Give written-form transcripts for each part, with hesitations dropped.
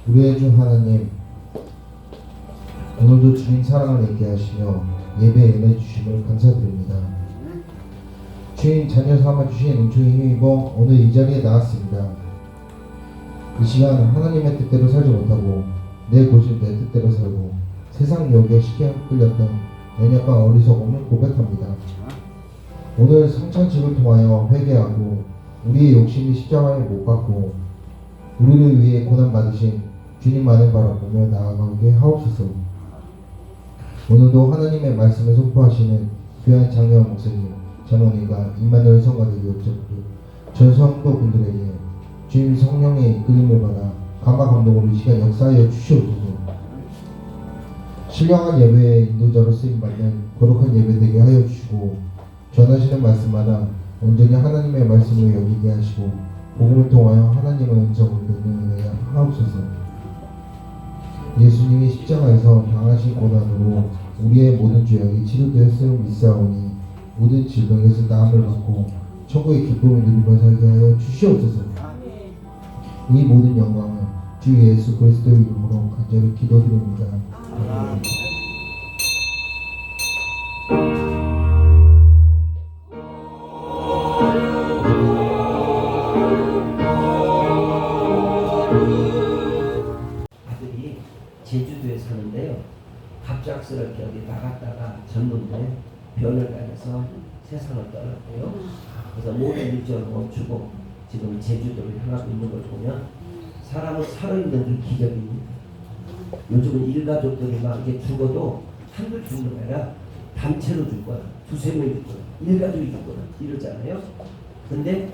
우리의 주 하나님, 오늘도 주님 사랑을 있게 하시며 예배에 은혜 주심을 감사드립니다. 주님 자녀 삼아주신 은총에 힘입어 오늘 이 자리에 나왔습니다. 이 시간 하나님의 뜻대로 살지 못하고 내 고집 내 뜻대로 살고 세상 유혹에 쉽게 끌렸던 연약과 어리석음을 고백합니다. 오늘 성찬식을 통하여 회개하고 우리의 욕심이 십자가에 못 박고 우리를 위해 고난받으신 주님만을 바라보며 나아가게 하옵소서. 오늘도 하나님의 말씀을 선포하시는 귀한 장로와 목사님, 장로님과 임마누엘 성가대 교육자들, 전 성도분들에게 주님 성령의 이끌림을 받아 감화 감동으로 이 시간 역사하여 주시옵소서. 신령한 예배의 인도자로 쓰임받는 거룩한 예배 되게 하여 주시고 전하시는 말씀마다 온전히 하나님의 말씀을 여기게 하시고 복음을 통하여 하나님의 음성을 듣는 은혜가 하옵소서. 예수님이 십자가에서 당하신 고난으로 우리의 모든 죄악이 치료되었음을 믿사오니 모든 질병에서 나음을 받고 천국의 기쁨을 누리며 살게 하여 주시옵소서. 이 모든 영광은 주 예수 그리스도의 이름으로 간절히 기도드립니다. 아멘. 아들이 제주도에 사는데요. 갑작스럽게 어디 나갔다가 젊은데 변을 따라서 세상을 떠났고요. 그래서 모든 일정을 멈추고 지금 제주도를 향하고 있는 걸 보면 사람은 살아있는 게 기적입니다. 요즘은 일가족들이 막 이게 죽어도 한둘 죽는 게 아니라 단체로 죽거나 두세 명이 죽거나 일가족이 죽거나 이러잖아요. 근데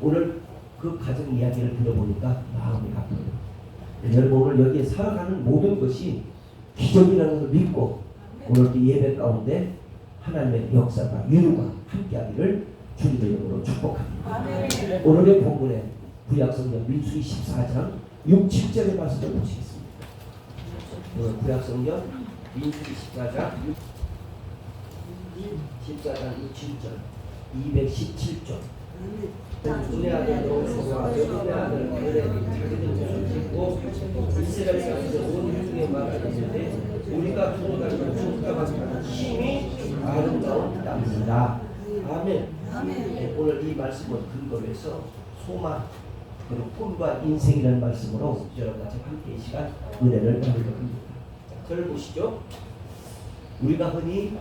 오늘 그 가정 이야기를 들어보니까 마음이 아파요. 여러분 오늘 여기에 살아가는 모든 것이 기적이라는 걸 믿고 오늘 이 예배 가운데 하나님의 역사가 유루가 함께하기를 주님의 이름으로 축복합니다. 오늘의 본문에 구약성경 민수기 14장 6, 7절의 말씀을 보시겠습니다. 오늘 구약성경 민수기 14장 6, 7절 217조 눈의 아들 여호수아와 여호수아의 아들 갈렙이 자기들 옷을 찢고 이스라엘 사람들 온 회중에 말하였는데 우리가 두루다리로 죽다가 힘이 아름다운 땅이다. 아멘. 오늘 이 말씀을 근거로 해서 소망 그리고 꿈과 인생이라는 말씀으로 여러분과 함께 이 시간 은혜를 나누려고 합니다. 저를 보시죠. 우리가 흔히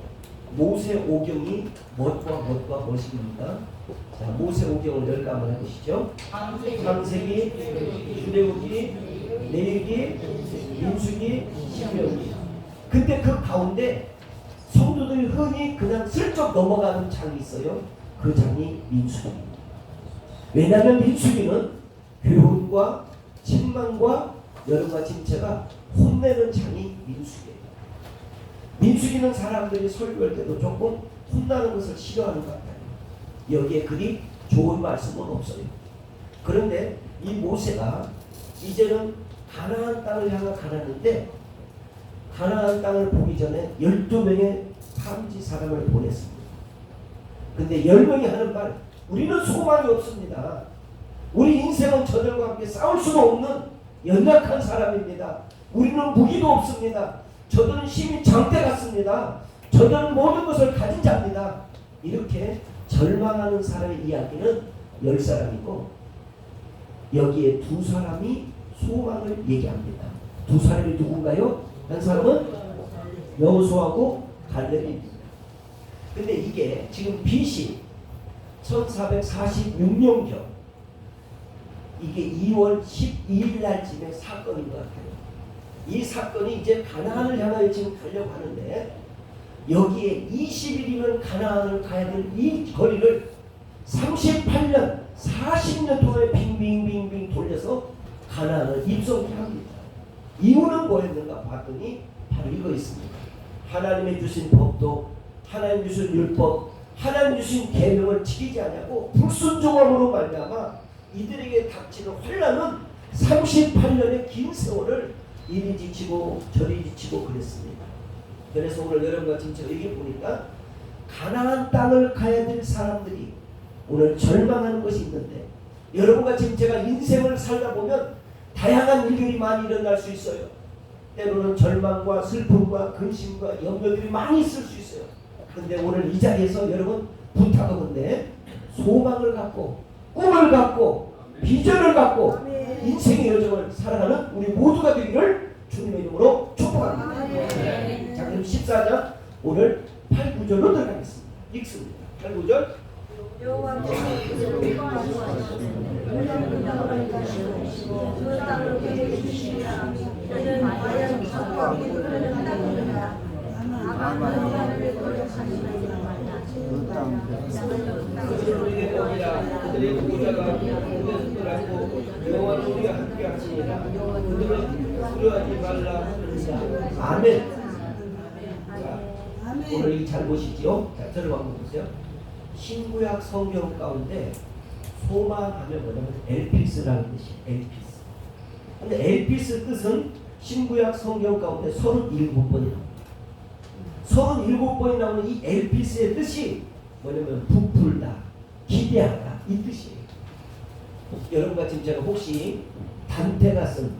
모세오경이 무엇과 무엇입니까? 자, 모세오경을 열까 한번 해보시죠. 창세기, 출애굽기, 레위기, 민수기, 신명기. 근데 그 가운데 성도들이 흔히 그냥 슬쩍 넘어가는 장이 있어요. 그 장이 민수기입니다. 왜냐하면 민수기는 교훈과 책망과 여러분과 진체가 혼내는 장이 민수기예요. 민수기는 사람들이 설교할 때도 조금 혼나는 것을 싫어하는 것 같아요. 여기에 그리 좋은 말씀은 없어요. 그런데 이 모세가 이제는 가나안 땅을 향해 가는데 가나안 땅을 보기 전에 12명의 탐지 사람을 보냈습니다. 근데 10명이 하는 말, 우리는 소망이 없습니다. 우리 인생은 저들과 함께 싸울 수도 없는 연약한 사람입니다. 우리는 무기도 없습니다. 저들은 힘이 장대 같습니다. 저들은 모든 것을 가진 자입니다. 이렇게 절망하는 사람의 이야기는 10사람이고 여기에 2사람이 소망을 얘기합니다. 2사람이 누군가요? 한 사람은 여호수아하고 갈렙입니다. 근데 이게 지금 BC 1446년경 이게 2월 12일 날쯤의 사건인 것 같아요. 이 사건이 이제 가나안을 향하여 지금 가려고 하는데 여기에 20일이면 가나안을 가야 될 이 거리를 38년, 40년 동안 빙빙빙빙 돌려서 가나안을 입성케 합니다. 이유는 뭐였는가 봤더니 바로 이거 있습니다. 하나님의 주신 법도 하나님 주신 율법, 하나님 주신 계명을 지키지 않냐고 불순종함으로 말미암아 이들에게 닥치는 환난은 38년의 긴 세월을 이리 지치고 저리 지치고 그랬습니다. 그래서 오늘 여러분과 지금 여기 보니까 가나안 땅을 가야 될 사람들이 오늘 절망하는 것이 있는데 여러분과 지금 제가 인생을 살다 보면 다양한 일들이 많이 일어날 수 있어요. 때로는 절망과 슬픔과 근심과 염려들이 많이 있을 수 있어요. 근데 오늘 이 자리에서 여러분 부탁하건대 소망을 갖고 꿈을 갖고 비전을 갖고 인생의 여정을 살아가는 우리 모두가 되기를 주님의 이름으로 축복합니다. 자, 그럼 14장 오늘 8, 9절로 들어가겠습니다. 읽습니다. 8, 9절. 그들에게 보이라 그들의 보호자가 그들을 들라고 여호와는 우리가 함께 하시니라 그들은 두려워하지 말라 하느니라. 아멘. 자, 오늘 잘 보시지요. 자, 저를 한번 보세요. 신구약 성경 가운데 소망하면 뭐냐면 엘피스라는 뜻이에요. 엘피스. 근데 엘피스 뜻은 신구약 성경 가운데 37번이 나옵니다. 37번이 나오는 이 엘피스의 뜻이 뭐냐면 부풀다, 기대하다 이 뜻이에요. 여러분과 지금 제가 혹시 단테가 쓴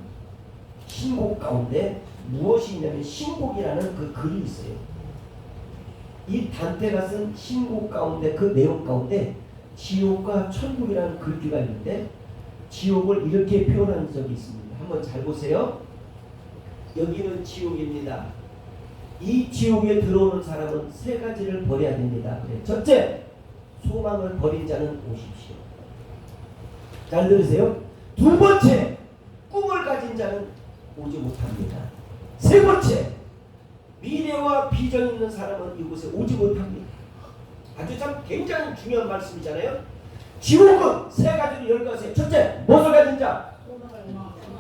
신곡 가운데 무엇이 있냐면 신곡이라는 그 글이 있어요. 이 단테가 쓴 신곡 가운데 그 내용 가운데 지옥과 천국이라는 글귀가 있는데 지옥을 이렇게 표현한 적이 있습니다. 한번 잘 보세요. 여기는 지옥입니다. 이 지옥에 들어오는 사람은 세 가지를 버려야 됩니다. 그래. 첫째, 소망을 버린 자는 오십시오. 잘 들으세요. 두 번째, 꿈을 가진 자는 오지 못합니다. 세 번째, 미래와 비전 있는 사람은 이곳에 오지 못합니다. 아주 참 굉장히 중요한 말씀이잖아요. 지옥은 세 가지로 열거하세요. 첫째, 무엇을 가진 자?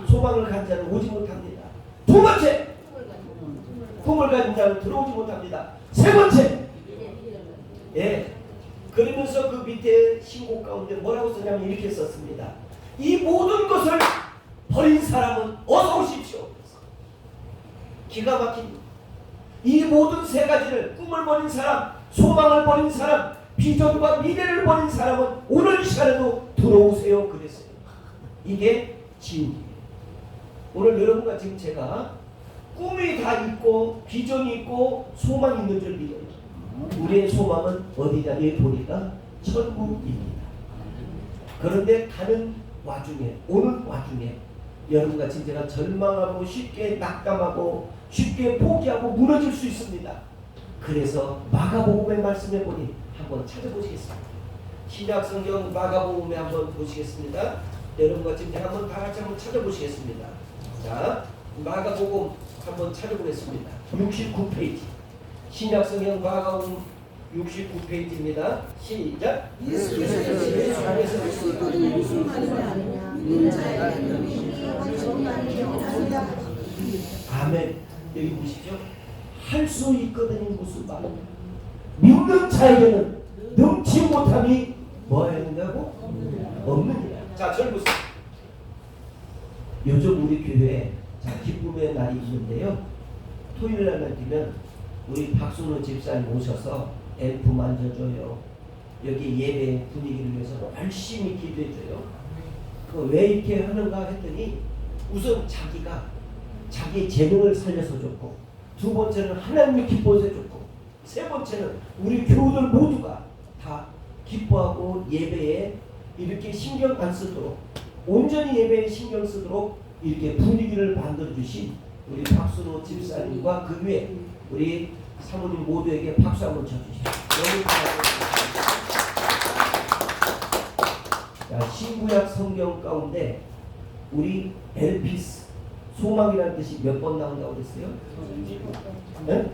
소망을 가진 자는 오지 못합니다. 두 번째, 꿈을 가진 자는 들어오지 못합니다. 세 번째, 예, 그러면서 그 밑에 신곡 가운데 뭐라고 썼냐면 이렇게 썼습니다. 이 모든 것을 버린 사람은 어서 오십시오. 기가 막힙니다. 이 모든 세 가지를 꿈을 버린 사람, 소망을 버린 사람, 비전과 미래를 버린 사람은 오늘 이 시간에도 들어오세요. 그랬어요. 이게 지옥이에요. 오늘 여러분과 지금 제가 꿈이 다 있고 비전이 있고 소망이 있는 줄 믿어요. 우리의 소망은 어디냐에 보니까 천국입니다. 그런데 가는 와중에 오는 와중에 여러분과 지금 제가 절망하고 쉽게 낙담하고 쉽게 포기하고 무너질 수 있습니다. 그래서 마가복음의 말씀해 보니 한번 찾아보시겠습니다. 신약성경 마가복음에 한번 보시겠습니다. 여러분과 지금 제가 한번 다 같이 한번 찾아보시겠습니다. 자, 마가복음 한번 찾아보겠습니다. 69페이지. 신약성경 마가복음 69페이지입니다. 시작. 아멘. 여기 보시죠. 할 수 있거든요. 무슨 말이냐. 믿는 자에게는 능치 못함이 뭐해야 된다고? 없느니라. 자, 절 보세요. 요즘 우리 교회에 기쁨의 날이 있는데요. 토요일 날만 되면 우리 박순호 집사님 오셔서 앰프 만져줘요. 여기 예배 분위기를 위해서 열심히 기도해줘요. 왜 이렇게 하는가 했더니 우선 자기가 자기 재능을 살려서 줬고, 두 번째는 하나님이 기뻐서 줬고, 세 번째는 우리 교우들 모두가 다 기뻐하고 예배에 이렇게 신경 안 쓰도록, 온전히 예배에 신경 쓰도록 이렇게 분위기를 만들어 주신 우리 박순호 집사님과 그 위에 우리 사모님 모두에게 박수 한번 쳐주십시오. 자, 신구약 성경 가운데 우리 엘피스 소망이라는 뜻이 몇 번 나온다고 그랬어요? 네?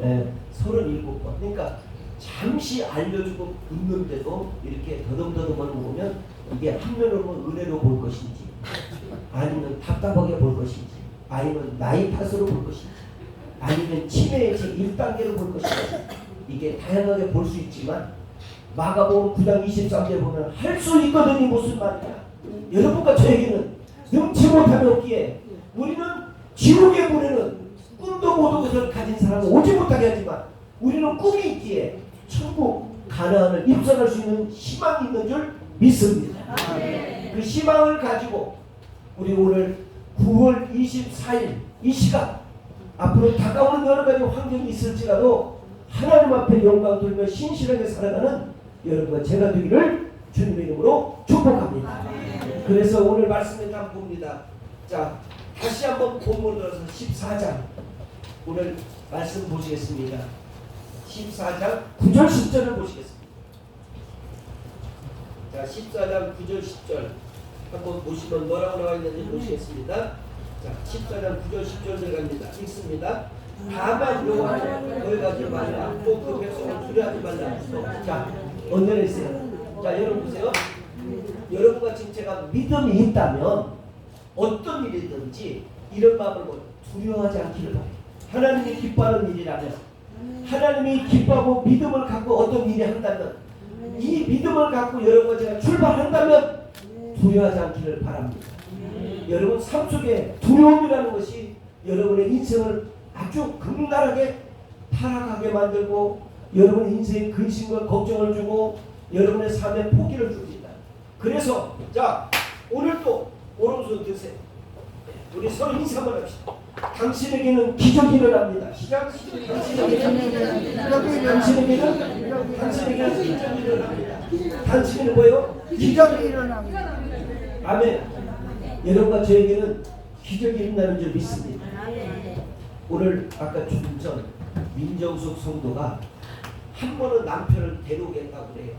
네, 37번. 그러니까 잠시 알려주고 있는데도 이렇게 더듬더듬하는 거 보면 이게 한면으로 보면 은혜로 볼 것인지, 아니면 답답하게 볼 것인지, 아니면 나이 탓으로 볼 것인지, 아니면 치매의 제 1단계로 볼 것인지, 이게 다양하게 볼 수 있지만 마가복음 9장 23절에 보면 할 수 있거든요. 무슨 말이야. 여러분과 저에게는 능치 못함이 없기에 우리는 지옥에 보내는 꿈도 모든 것을 가진 사람은 오지 못하게 하지만 우리는 꿈이 있기에 천국 가나안을 입성할 수 있는 희망이 있는 줄 믿습니다. 그 희망을 가지고 우리 오늘 9월 24일 이 시간 앞으로 다가오는 여러 가지 환경이 있을지라도 하나님 앞에 영광 돌며 신실하게 살아가는 여러분과 제가 되기를 주님의 이름으로 축복합니다. 그래서 오늘 말씀에 딱 봅니다. 자, 다시 한번 본문으로 들어서 14장 오늘 말씀 보시겠습니다. 14장 9절 10절을 보시겠습니다. 자, 14장 9절 10절 한번 보시면 뭐라고 나와 있는지 보시겠습니다. 자, 14장 9절 10절 들어갑니다. 읽습니다. 다만 여호와를 거역하지 말라. 또 그 백성을 두려워하지 말라. 자, 언제나 있어요. 자, 여러분 보세요. 여러분과 지금 제가 믿음이 있다면 어떤 일이든지 이런 마음으로 두려워하지 않기를 바래요. 하나님이 기뻐하는 일이라면, 하나님이 기뻐하고 믿음을 갖고 어떤 일이 한다면, 이 믿음을 갖고 여러분과 제가 출발한다면 두려워하지 않기를 바랍니다. 여러분 삶 속에 두려움이라는 것이 여러분의 인생을 아주 극렬하게 타락하게 만들고 여러분의 인생에 근심과 걱정을 주고 여러분의 삶에 포기를 줍니다. 그래서 자, 오늘 또 오른손 드세요. 우리 서로 인사 한번 합시다. 당신에게는 기적이 일어납니다. 시작. 당신에게는 기적이 일어납니다. 당신에게는 뭐예요? 기적이 일어납니다. 아멘. 여러분과 저에게는 기적이 일어나는 줄 믿습니다. 오늘 아까 조금 전 민정숙 성도가 한 번은 남편을 데려오겠다고 그래요.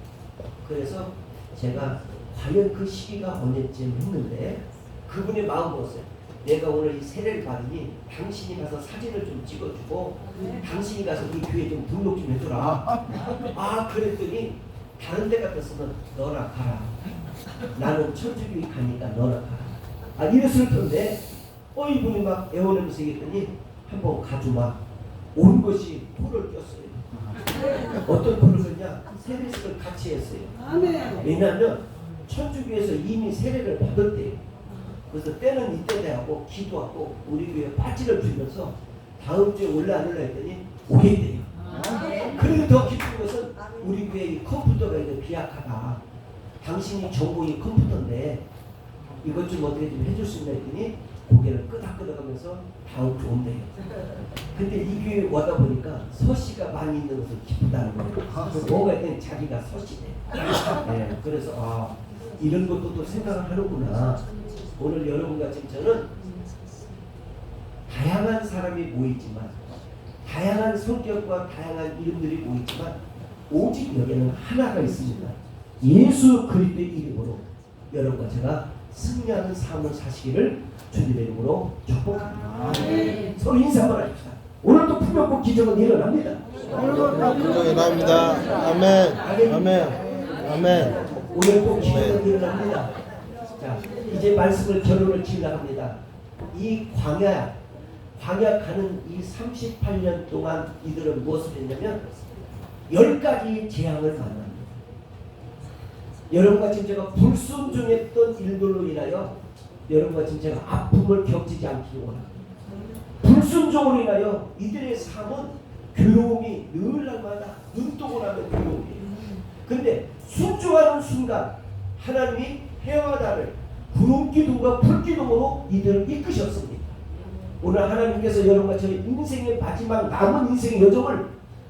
그래서 제가 과연 그 시기가 언제쯤 했는데 그분의 마음 보세요. 내가 오늘 이 세례를 받으니 당신이 가서 사진을 좀 찍어주고 당신이 가서 이 교회 좀 등록 좀 해줘라. 아, 그랬더니 다른 데 같았으면 너나 가라. 나는 천주교회 가니까 너나 가라. 아, 이랬을 텐데 이분이 막 애원하면서 얘기했더니 한번 가주마. 온 것이 토를 꼈어요. 어떤 토를 꼈냐? 세례식을 같이 했어요. 왜냐하면 천주교에서 이미 세례를 받았대요. 그래서 때는 이때 하고 기도하고 우리 교회 바지를 주면서 다음 주에 올라 안 올라 했더니 오겠대요. 그리고 더 기쁜 것은 우리 교회 컴퓨터가 이제 비약하다. 당신이 전공이 컴퓨터인데 이것 좀 어떻게 좀 해줄 수 있나 했더니 고개를 끄덕끄덕하면서 다음 주 온대요. 근데 이 교회 와다 보니까 서씨가 많이 있는 것을 기쁘다는 거예요. 뭐가 있든 자기가 서씨네. 네, 그래서 이런 것도 또 생각을 하는구나. 오늘 여러분과 지금 저는 다양한 사람이 모이지만 다양한 성격과 다양한 이름들이 모이지만 오직 여기에는 하나가 있습니다. 예수 그리스도의 이름으로 여러분과 제가 승리하는 삶을 사시기를 주님의 이름으로 축복합니다. 서로 인사 한번 합시다. 오늘도 풍요롭고 기적은 일어납니다. 기적이 일어납니다. 아멘. 아멘. 아멘. 오늘도 기적은 일어납니다. 자, 이제 말씀을 결론을 지나갑니다. 이 광야 가는 이 38년 동안 이들은 무엇을 했냐면 10가지 재앙을 만납니다. 여러분과 지금 제가 불순종했던 일들로 인하여 여러분과 지금 제가 아픔을 겪지 않기를 원합니다. 불순종으로 인하여 이들의 삶은 괴로움이 늘 날마다 눈뜨고 나면 괴로움이에요. 근데 순종하는 순간 하나님이 해와 달을 구름기둥과 불기둥으로 이들을 이끄셨습니다. 오늘 하나님께서 여러분과 저희 인생의 마지막 남은 인생의 여정을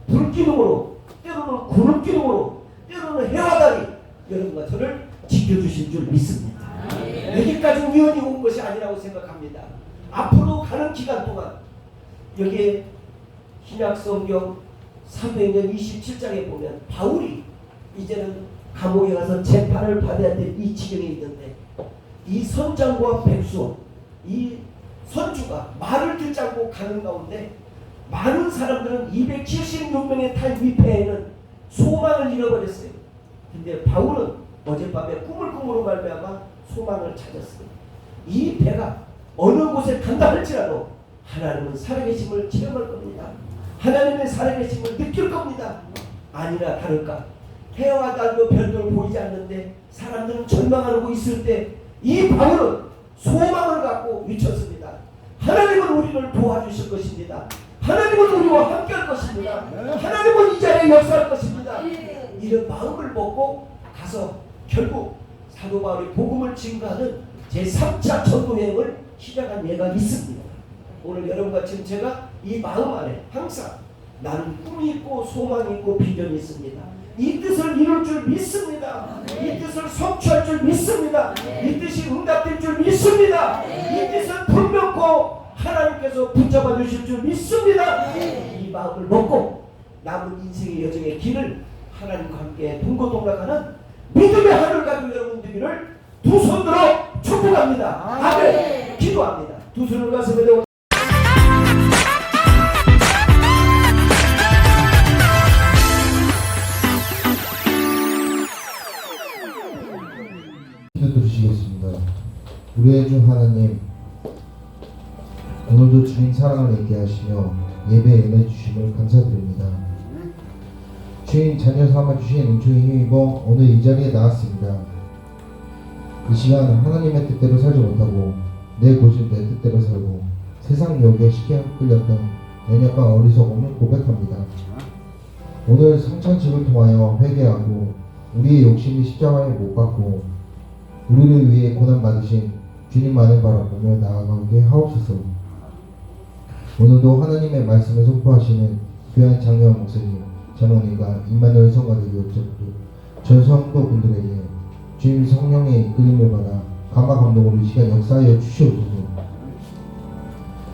불기둥으로, 때로는 구름기둥으로, 때로는 해와 달이 여러분과 저를 지켜주실 줄 믿습니다. 여기까지 우연히 온 것이 아니라고 생각합니다. 앞으로 가는 기간 동안 여기에 신약성경 사도행전 27장에 보면 바울이 이제는 감옥에 가서 재판을 받아야 될 이 지경에 있는데 이 선장과 백수, 이 선주가 말을 듣지 않고 가는 가운데 많은 사람들은 276명의 탈 위패에는 소망을 잃어버렸어요. 근데 바울은 어젯밤에 꿈을 꾸므로 말미암아 소망을 찾았습니다. 이 배가 어느 곳에 간다 할지라도 하나님은 살아계심을 체험할 겁니다. 하나님의 살아계심을 느낄 겁니다. 아니나 다를까 해와 달도 별도 보이지 않는데 사람들은 절망하고 있을 때 이 바울은 소망을 갖고 외쳤습니다. 하나님은 우리를 도와주실 것입니다. 하나님은 우리와 함께 할 것입니다. 하나님은 이 자리에 역사할 것입니다. 이런 마음을 먹고 가서 결국 사도 바울이 복음을 증거하는 제3차 전도여행을 시작한 예가 있습니다. 오늘 여러분과 지금 제가 이 마음 안에 항상 나는 꿈이 있고 소망이 있고 비전이 있습니다. 이 뜻을 이룰 줄 믿습니다. 이 뜻을 성취할 줄 믿습니다. 이 뜻이 응답될 줄 믿습니다. 이 뜻은 분명코 하나님께서 붙잡아 주실 줄 믿습니다. 이 마음을 먹고 남은 인생의 여정의 길을 하나님과 함께 동고동락하는 믿음의 하늘 가지고 여러분 되기를 두 손 들어 축복합니다. 아멘. 기도합니다. 두 손을 가슴에 대고 기도 드리시겠습니다. 우리의 주 하나님, 오늘도 주님 사랑을 얘기하시며 예배에 임해주심을 감사드립니다. 주님 자녀 삼아주신 은총에 힘입어 오늘 이 자리에 나왔습니다. 이 시간 하나님의 뜻대로 살지 못하고 내 고집 내 뜻대로 살고 세상 유혹에 쉽게 끌렸던 연약과 어리석음을 고백합니다. 오늘 성찬식을 통하여 회개하고 우리의 욕심이 십자가에 못 박고 우리를 위해 고난받으신 주님만을 바라보며 나아가게 하옵소서. 오늘도 하나님의 말씀을 선포하시는 귀한 장로와 목사님, 장로님과 임마누엘 성가대 교육자분들, 전 성도분들에게 주님 성령의 이끌림을 받아 감화 감동으로 이 시간 역사하여 주시옵소서.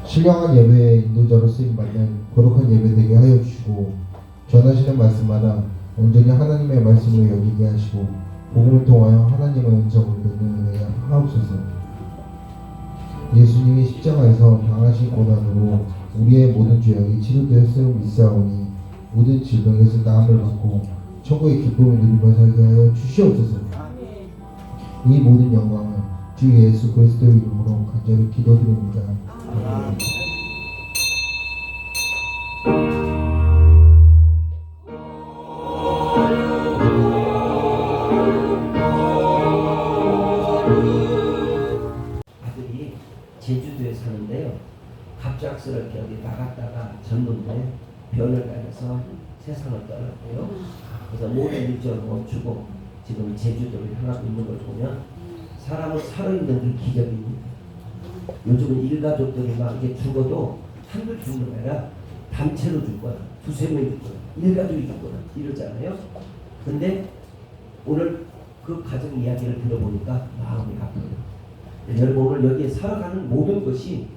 신령한 예배의 인도자로 쓰임받는 거룩한 예배 되게 하여 주시고 전하시는 말씀마다 온전히 하나님의 말씀으로 여기게 하시고 복음을 통하여 하나님의 음성을 듣는 은혜가 하옵소서. 예수님이 십자가에서 당하신 고난으로 우리의 모든 죄악이 치료되었음을 믿사오니 모든 질병에서 나음을 받고 천국의 기쁨을 누리며 살게 하여 주시옵소서. 이 모든 영광은 주 예수 그리스도의 이름으로 간절히 기도드립니다. 아멘. 아들이 제주도에 사는데요. 갑작스럽게 어디 나갔다가 졌는데 변을 따라서 세상을 떠났고요. 그래서 모든 일정을 멈추고 지금 제주도를 향하고 있는 걸 보면 사람은 살아있는 그 기적입니다. 요즘은 일가족들이 막 이게 죽어도 한둘 죽는 게 아니라 단체로 죽거나 두세 명이 죽거나 일가족이 죽거나 이러잖아요. 근데 오늘 그 가정 이야기를 들어보니까 마음이 아파요. 여러분 오늘 여기에 살아가는 모든 것이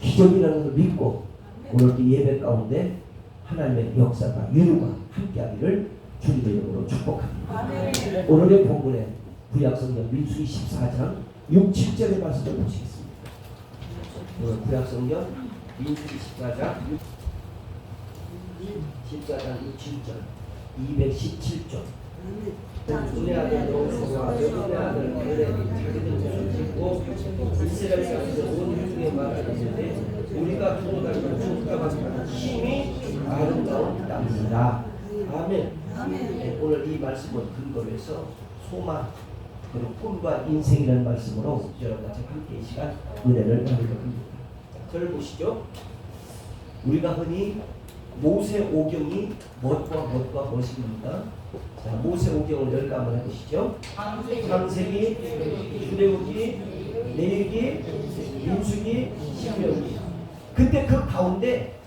기적이라는 걸 믿고 오늘 이 예배 가운데 하나님의 역사가 유효가 함께하기를 주님의 이름으로 축복합니다. 오늘의 본문에 구약성경 민수기 14장 6, 7절의 말씀을 보시겠습니다. 오늘 구약성경 민수기 14장 6, 7절 217절 눈의 아들 여호수아와 눈의 아들 갈렙이 자기들 옷을 찢고 이스라엘 사람들 온 회중에 말하는데 우리가 두고 닮은 족가만 힘이 아름다운 땅이다. 아멘. 네, 오늘 이 말씀을 근거로 해서 소망 그리고 꿈과 인생이라는 말씀으로 여러분과 함께 이 시간 은혜를 나누려고 합니다. 저를 보시죠. 우리가 흔히 모세오경이 무엇과 무엇입니까? 자, 모세오경을 10개 한번 해보시죠. 창세기, 출애굽기, 레위기, 민수기, 신명기. 근데 그 가운데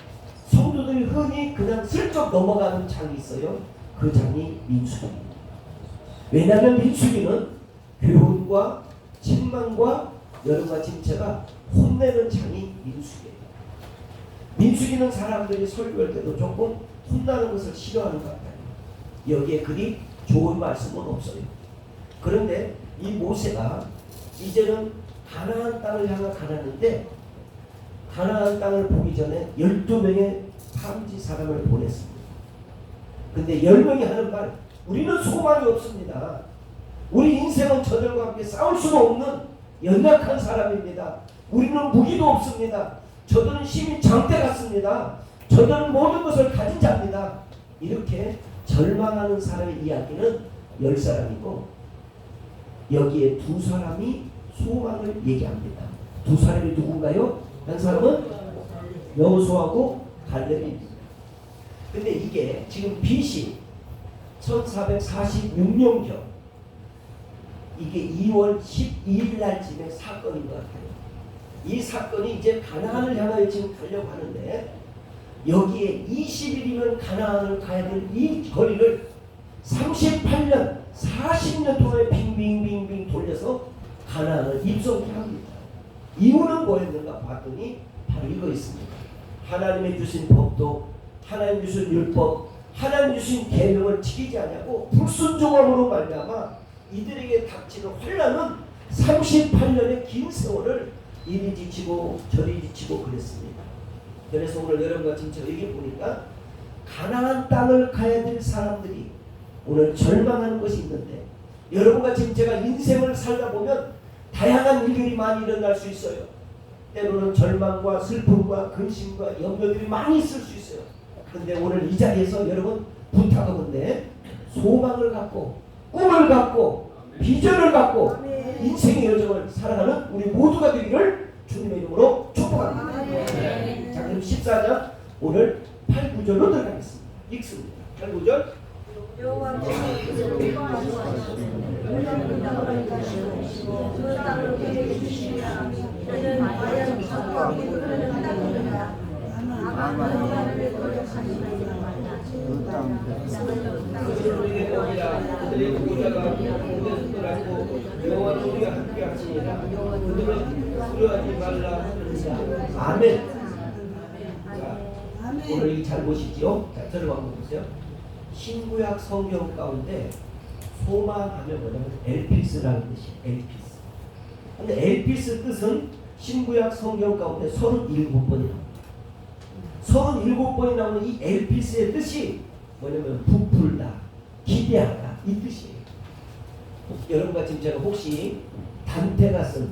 성도들이 흔히 그냥 슬쩍 넘어가는 장이 있어요. 그 장이 민수기입니다. 왜냐하면 민수기는 교훈과 책망과 여러분과 짐체가 혼내는 장이 민수기예요. 민수기는 사람들이 설교할 때도 조금 혼나는 것을 싫어하는 것 같아요. 여기에 그리 좋은 말씀은 없어요. 그런데 이 모세가 이제는 가나안 땅을 향해 가는데 가나안 땅을 보기 전에 12명의 탐지 사람을 보냈습니다. 근데 10명이 하는 말, 우리는 소망이 없습니다. 우리 인생은 저들과 함께 싸울 수도 없는 연약한 사람입니다. 우리는 무기도 없습니다. 저들은 힘이 장대 같습니다. 저들은 모든 것을 가진 자입니다. 이렇게 절망하는 사람의 이야기는 10사람이고 여기에 2사람이 소망을 얘기합니다. 2사람이 누군가요? 한 사람은 여호수아하고 갈렙입니다. 근데 이게 지금 BC 1446년경 이게 2월 12일 날쯤에 사건인 것 같아요. 이 사건이 이제 가나안을 향하여 지금 가려고 하는데 여기에 20일이면 가나안을 가야 될 이 거리를 38년, 40년 동안 빙빙빙빙 돌려서 가나안을 입성케 합니다. 이유는 뭐였는가 봤더니 바로 이거 있습니다. 하나님의 주신 법도 하나님 주신 율법, 하나님 주신 계명을 지키지 않냐고 불순종함으로 말미암아 이들에게 닥치는 환난은 38년의 긴 세월을 이리 지치고 저리 지치고 그랬습니다. 그래서 오늘 여러분과 지금 제가 여기 보니까 가나안 땅을 가야 될 사람들이 오늘 절망하는 것이 있는데 여러분과 지금 제가 인생을 살다 보면 다양한 일들이 많이 일어날 수 있어요. 때로는 절망과 슬픔과 근심과 염려들이 많이 있을 수 있어요. 그런데 오늘 이 자리에서 여러분 부탁하건대 소망을 갖고 꿈을 갖고 비전을 갖고 인생의 여정을 살아가는 우리 모두가 되기를 주님의 이름으로 축복합니다. 자, 그럼 14장 오늘 8, 9절로 들어가겠습니다. 읽습니다. 8, 9절. 그들에게 오니라 그들의 보호자가 그들에서 떠나고 여호와는 우리와 함께 하시니라 그들은 두려워하지 말라 하느니라. 아멘. 자, 오늘 잘 보시죠. 자, 저를 한번 보세요. 신구약 성경 가운데 소망하면 뭐냐면 엘피스라는 뜻이에요. 엘피스. 근데 엘피스 뜻은 신구약 성경 가운데 37번이 나옵니다. 37번이 나오는 이 엘피스의 뜻이 뭐냐면 부풀다, 기대하다 이 뜻이에요. 여러분과 지금 제가 혹시 단테가 쓴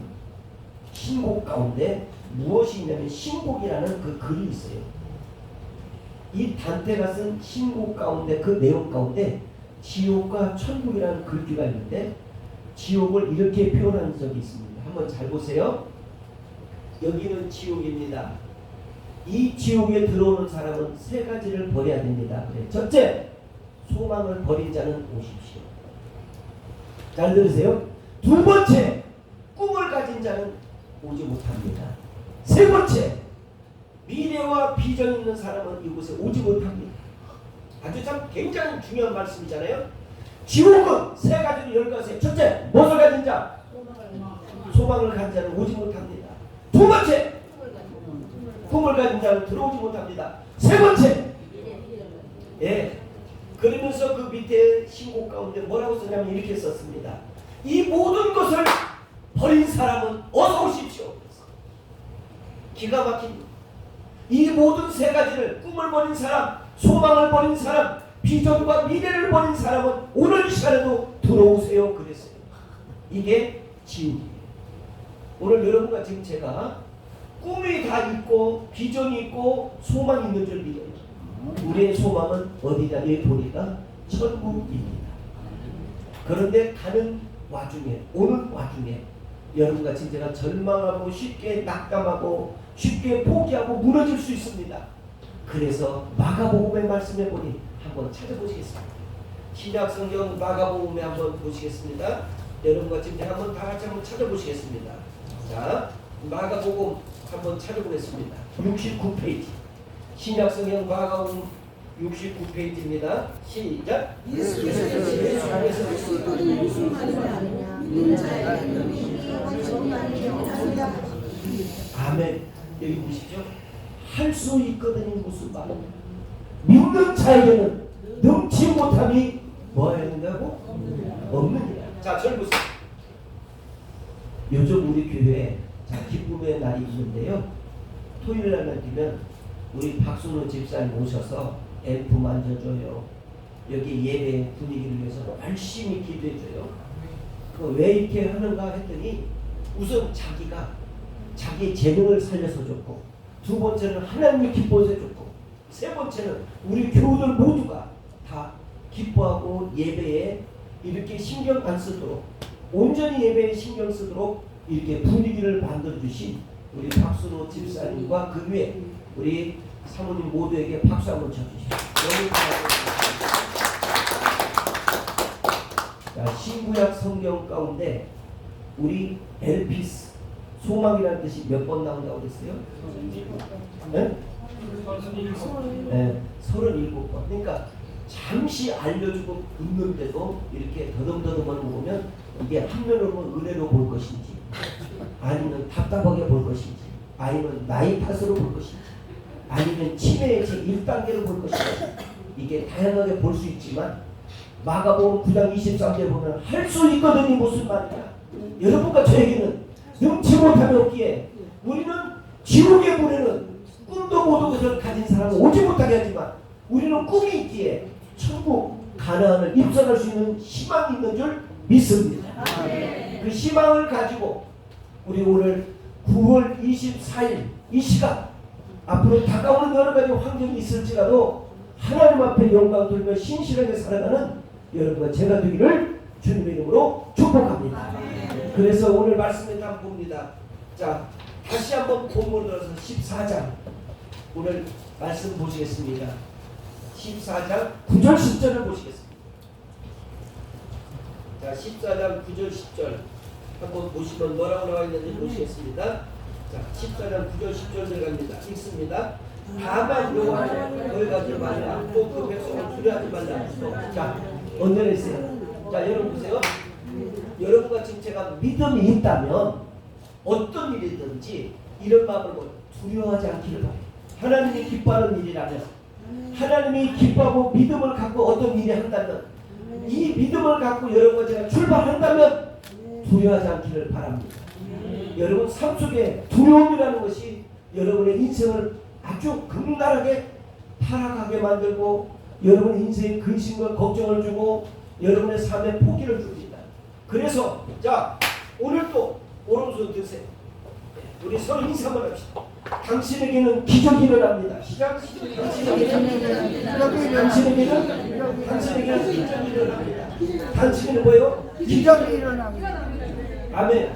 신곡 가운데 무엇이 있냐면 신곡이라는 그 글이 있어요. 이 단테가 쓴 신곡 가운데 그 내용 가운데 지옥과 천국이라는 글귀가 있는데 지옥을 이렇게 표현한 적이 있습니다. 한번 잘 보세요. 여기는 지옥입니다. 이 지옥에 들어오는 사람은 세 가지를 버려야 됩니다. 그래. 첫째, 소망을 버린 자는 오십시오. 잘 들으세요. 두 번째, 꿈을 가진 자는 오지 못합니다. 세 번째, 미래와 비전 있는 사람은 이곳에 오지 못합니다. 아주 참 굉장히 중요한 말씀이잖아요. 지옥은 세 가지로 열거하세요. 첫째, 무엇을 가진 자? 소망을 가진 자는 오지 못합니다. 두 번째, 꿈을 가진 자는 들어오지 못합니다. 세 번째, 예, 그러면서 그 밑에 신곡 가운데 뭐라고 썼냐면 이렇게 썼습니다. 이 모든 것을 버린 사람은 어서 오십시오. 기가 막힙니다. 이 모든 세 가지를 꿈을 버린 사람, 소망을 버린 사람, 비전과 미래를 버린 사람은 오늘 이 시간에도 들어오세요 그랬어요. 이게 지옥이에요. 오늘 여러분과 지금 제가 꿈이 다 있고 비전이 있고 소망이 있는 줄 믿어요. 우리의 소망은 어디냐? 이 보니까 천국입니다. 그런데 가는 와중에 오는 와중에 여러분과 지금 제가 절망하고 쉽게 낙담하고 쉽게 포기하고 무너질 수 있습니다. 그래서 마가복음의 말씀해 보니 한번 찾아보시겠습니다. 신약 성경 마가복음에 한번 보시겠습니다. 여러분과 지금 제가 한번 다 같이 한번 찾아보시겠습니다. 자, 마가복음 한번 찾아보겠습니다. 69페이지. 신약 성경 마가복음 69페이지입니다. 시작. 아멘. 여기 보시죠. 할 수 있거든요. 무슨 말입니까? 믿는 자에게는 능치 못함이 뭐해야 된다고? 없느니라. 자, 절 보세요. 요즘 우리 교회에 기쁨의 날이 있는데요. 토요일 날만 되면 우리 박순호 집사님 오셔서 앰프 만져줘요. 여기 예배 분위기를 위해서 열심히 기도해줘요. 왜 이렇게 하는가 했더니 우선 자기가 자기의 재능을 살려서 줬고, 두 번째는 하나님이 기뻐서 줬고, 세 번째는 우리 교우들 모두가 다 기뻐하고 예배에 이렇게 신경 안 쓰도록, 온전히 예배에 신경 쓰도록 이렇게 분위기를 만들어 주신 우리 박순호 집사님과 그 위에 우리 사모님 모두에게 박수 한번 쳐주십시오. 너무 감사합니다. 자, 신구약 성경 가운데 우리 엘피스 소망이라는 뜻이 몇 번 나온다고 그랬어요? 네? 네, 37번. 그러니까 잠시 알려주고 있는데도 이렇게 더듬더듬하는 거 보면 이게 한면으로는 은혜로 볼 것인지 아니면 답답하게 볼 것인지 아니면 나이 탓으로 볼 것인지 아니면 치매의 제 1단계로 볼 것인지 이게 다양하게 볼 수 있지만 마가복음 9장 23절에 보면 할 수 있거든이 무슨 말이냐. 여러분과 저에게는 능치 못함이 없기에 우리는 지옥에 보내는 꿈도 모든 것을 가진 사람은 오지 못하게 하지만 우리는 꿈이 있기에 천국 가나안을 입성할 수 있는 희망이 있는 줄 믿습니다. 그 희망을 가지고 우리 오늘 9월 24일 이 시간 앞으로 다가오는 여러 가지 환경이 있을지라도 하나님 앞에 영광 돌리며 신실하게 살아가는 여러분과 제가 되기를 주님의 이름으로 축복합니다. 그래서 오늘 말씀에 다 봅니다. 자, 다시 한번 본문으로 들어서 14장 오늘 말씀 보시겠습니다. 14장 9절 10절을 보시겠습니다. 자, 14장 9절 10절 한번 보시면 뭐라고 나와 있는지 보시겠습니다. 자, 14장 9절 10절 들어갑니다. 읽습니다. 다만 여호와를 거역하지 말라. 또 그 백성을 두려워하지 말라. 자, 언제를 했어요? 자, 여러분 보세요. 여러분과 지금 제가 믿음이 있다면 어떤 일이든지 이런 마음으로 두려워하지 않기를 바래요. 하나님이 기뻐하는 일이라면 하나님이 기뻐하고 믿음을 갖고 어떤 일이 한다면 이 믿음을 갖고 여러분과 제가 출발한다면 두려워하지 않기를 바랍니다. 여러분 삶 속에 두려움이라는 것이 여러분의 인생을 아주 극렬하게 타락하게 만들고 여러분의 인생에 근심과 걱정을 주고 여러분의 삶에 포기를 줍니다. 그래서 자 오늘 또 오른손 드세요. 우리 서로 인사 한번 합시다. 당신에게는 기적이 일어납니다. 시작. 당신에게는 기적이 일어납니다. 당신에게는 뭐예요? 기적이 일어납니다. 아멘.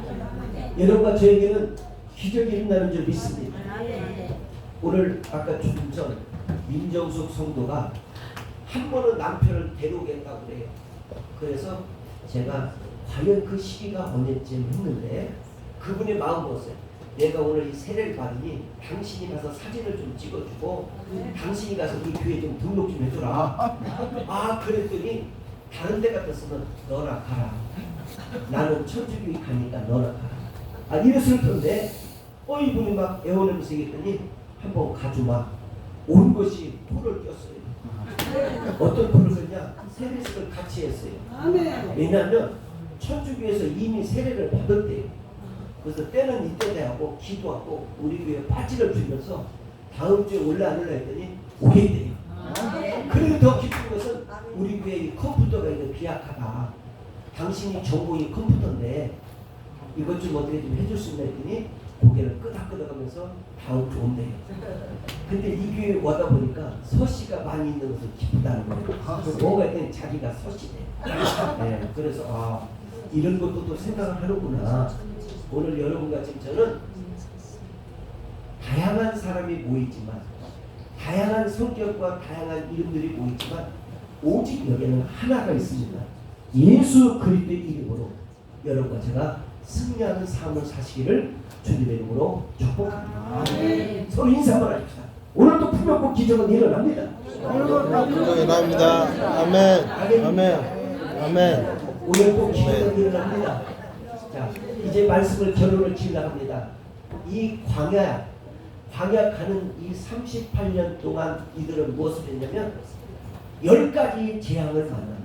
여러분과 저에게는 기적이 일어나는 줄 믿습니다. 오늘 아까 조금 전 민정숙 성도가 한 번은 남편을 데려오겠다고 그래요. 그래서 제가 과연 그 시기가 언제쯤 했는데 그분의 마음 먹었어요. 내가 오늘 이 세례를 받으니 당신이 가서 사진을 좀 찍어주고 당신이 가서 이 교회 좀 등록 좀 해줘라. 아 그랬더니 다른 데 같았으면 너나 가라. 나는 천주교회 가니까 너나 가라. 아 이랬을 텐데 이분이 막 애원하면서 얘기했더니 한번 가주마. 온 것이 토를 꼈어요. 어떤 토를 꼈냐? 세례식을 같이 했어요. 왜냐하면 천주교에서 이미 세례를 받았대요. 그래서 때는 이때 하고 기도하고 우리 교회 빠지를 주면서 다음 주에 올라 안 올라 했더니 오겠대요. 그리고 더 기쁜 것은 우리 교회 이 컴퓨터가 이거 비약하다. 당신이 전공이 컴퓨터인데 이것 좀 어떻게 좀 해줄 수 있나 했더니 고개를 끄덕끄덕하면서 다음 주 온대요. 근데 이 교회 와다 보니까 서씨가 많이 있는 것을 기쁘다는 거예요. 뭐가 있든 자기가 서씨래. 네, 그래서 이런 것도 또 생각을 하는구나. 오늘 여러분과 지금 저는 다양한 사람이 모이지만 다양한 성격과 다양한 이름들이 모이지만 오직 여기에는 하나가 있습니다. 예수 그리스도의 이름으로 여러분과 제가 승리하는 삶을 사시기를 주님의 이름으로 축복합니다. 서로 인사 한번 합시다. 오늘도 풍요롭고 기적은 일어납니다. 일어납니다. 아멘. 아멘. 아멘. 오늘도 기적은 일어납니다. 자, 이제 말씀을 결론을 지으려고 합니다. 이 광야 가는 이 38년 동안 이들은 무엇을 했냐면 10가지 재앙을 만납니다.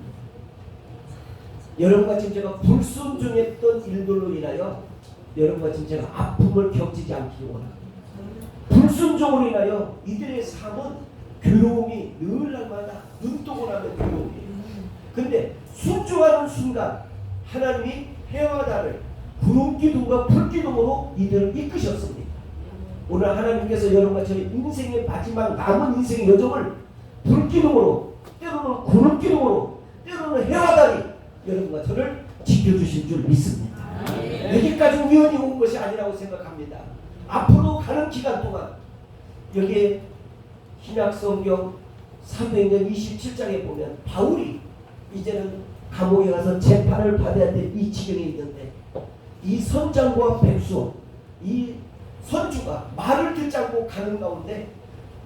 여러분과 지금 제가 불순종했던 일들로 인하여 여러분과 지금 제가 아픔을 겪지 않기를 원합니다. 불순종으로 인하여 이들의 삶은 괴로움이 늘 날마다 눈뜨고 나면 괴로움이에요. 근데 순종하는 순간 하나님이 해와 달을 구름기둥과 불기둥으로 이들을 이끄셨습니다. 오늘 하나님께서 여러분과 저희 인생의 마지막 남은 인생의 여정을 불기둥으로 때로는 구름기둥으로 때로는 해와 달이 여러분과 저를 지켜주실 줄 믿습니다. 여기까지 우연히 온 것이 아니라고 생각합니다. 앞으로 가는 기간 동안 여기에 신약성경 사도행전 27장에 보면 바울이 이제는 감옥에 가서 재판을 받아야 될 이 지경에 있는데 이 선장과 백수, 이 선주가 말을 듣지 않고 가는 가운데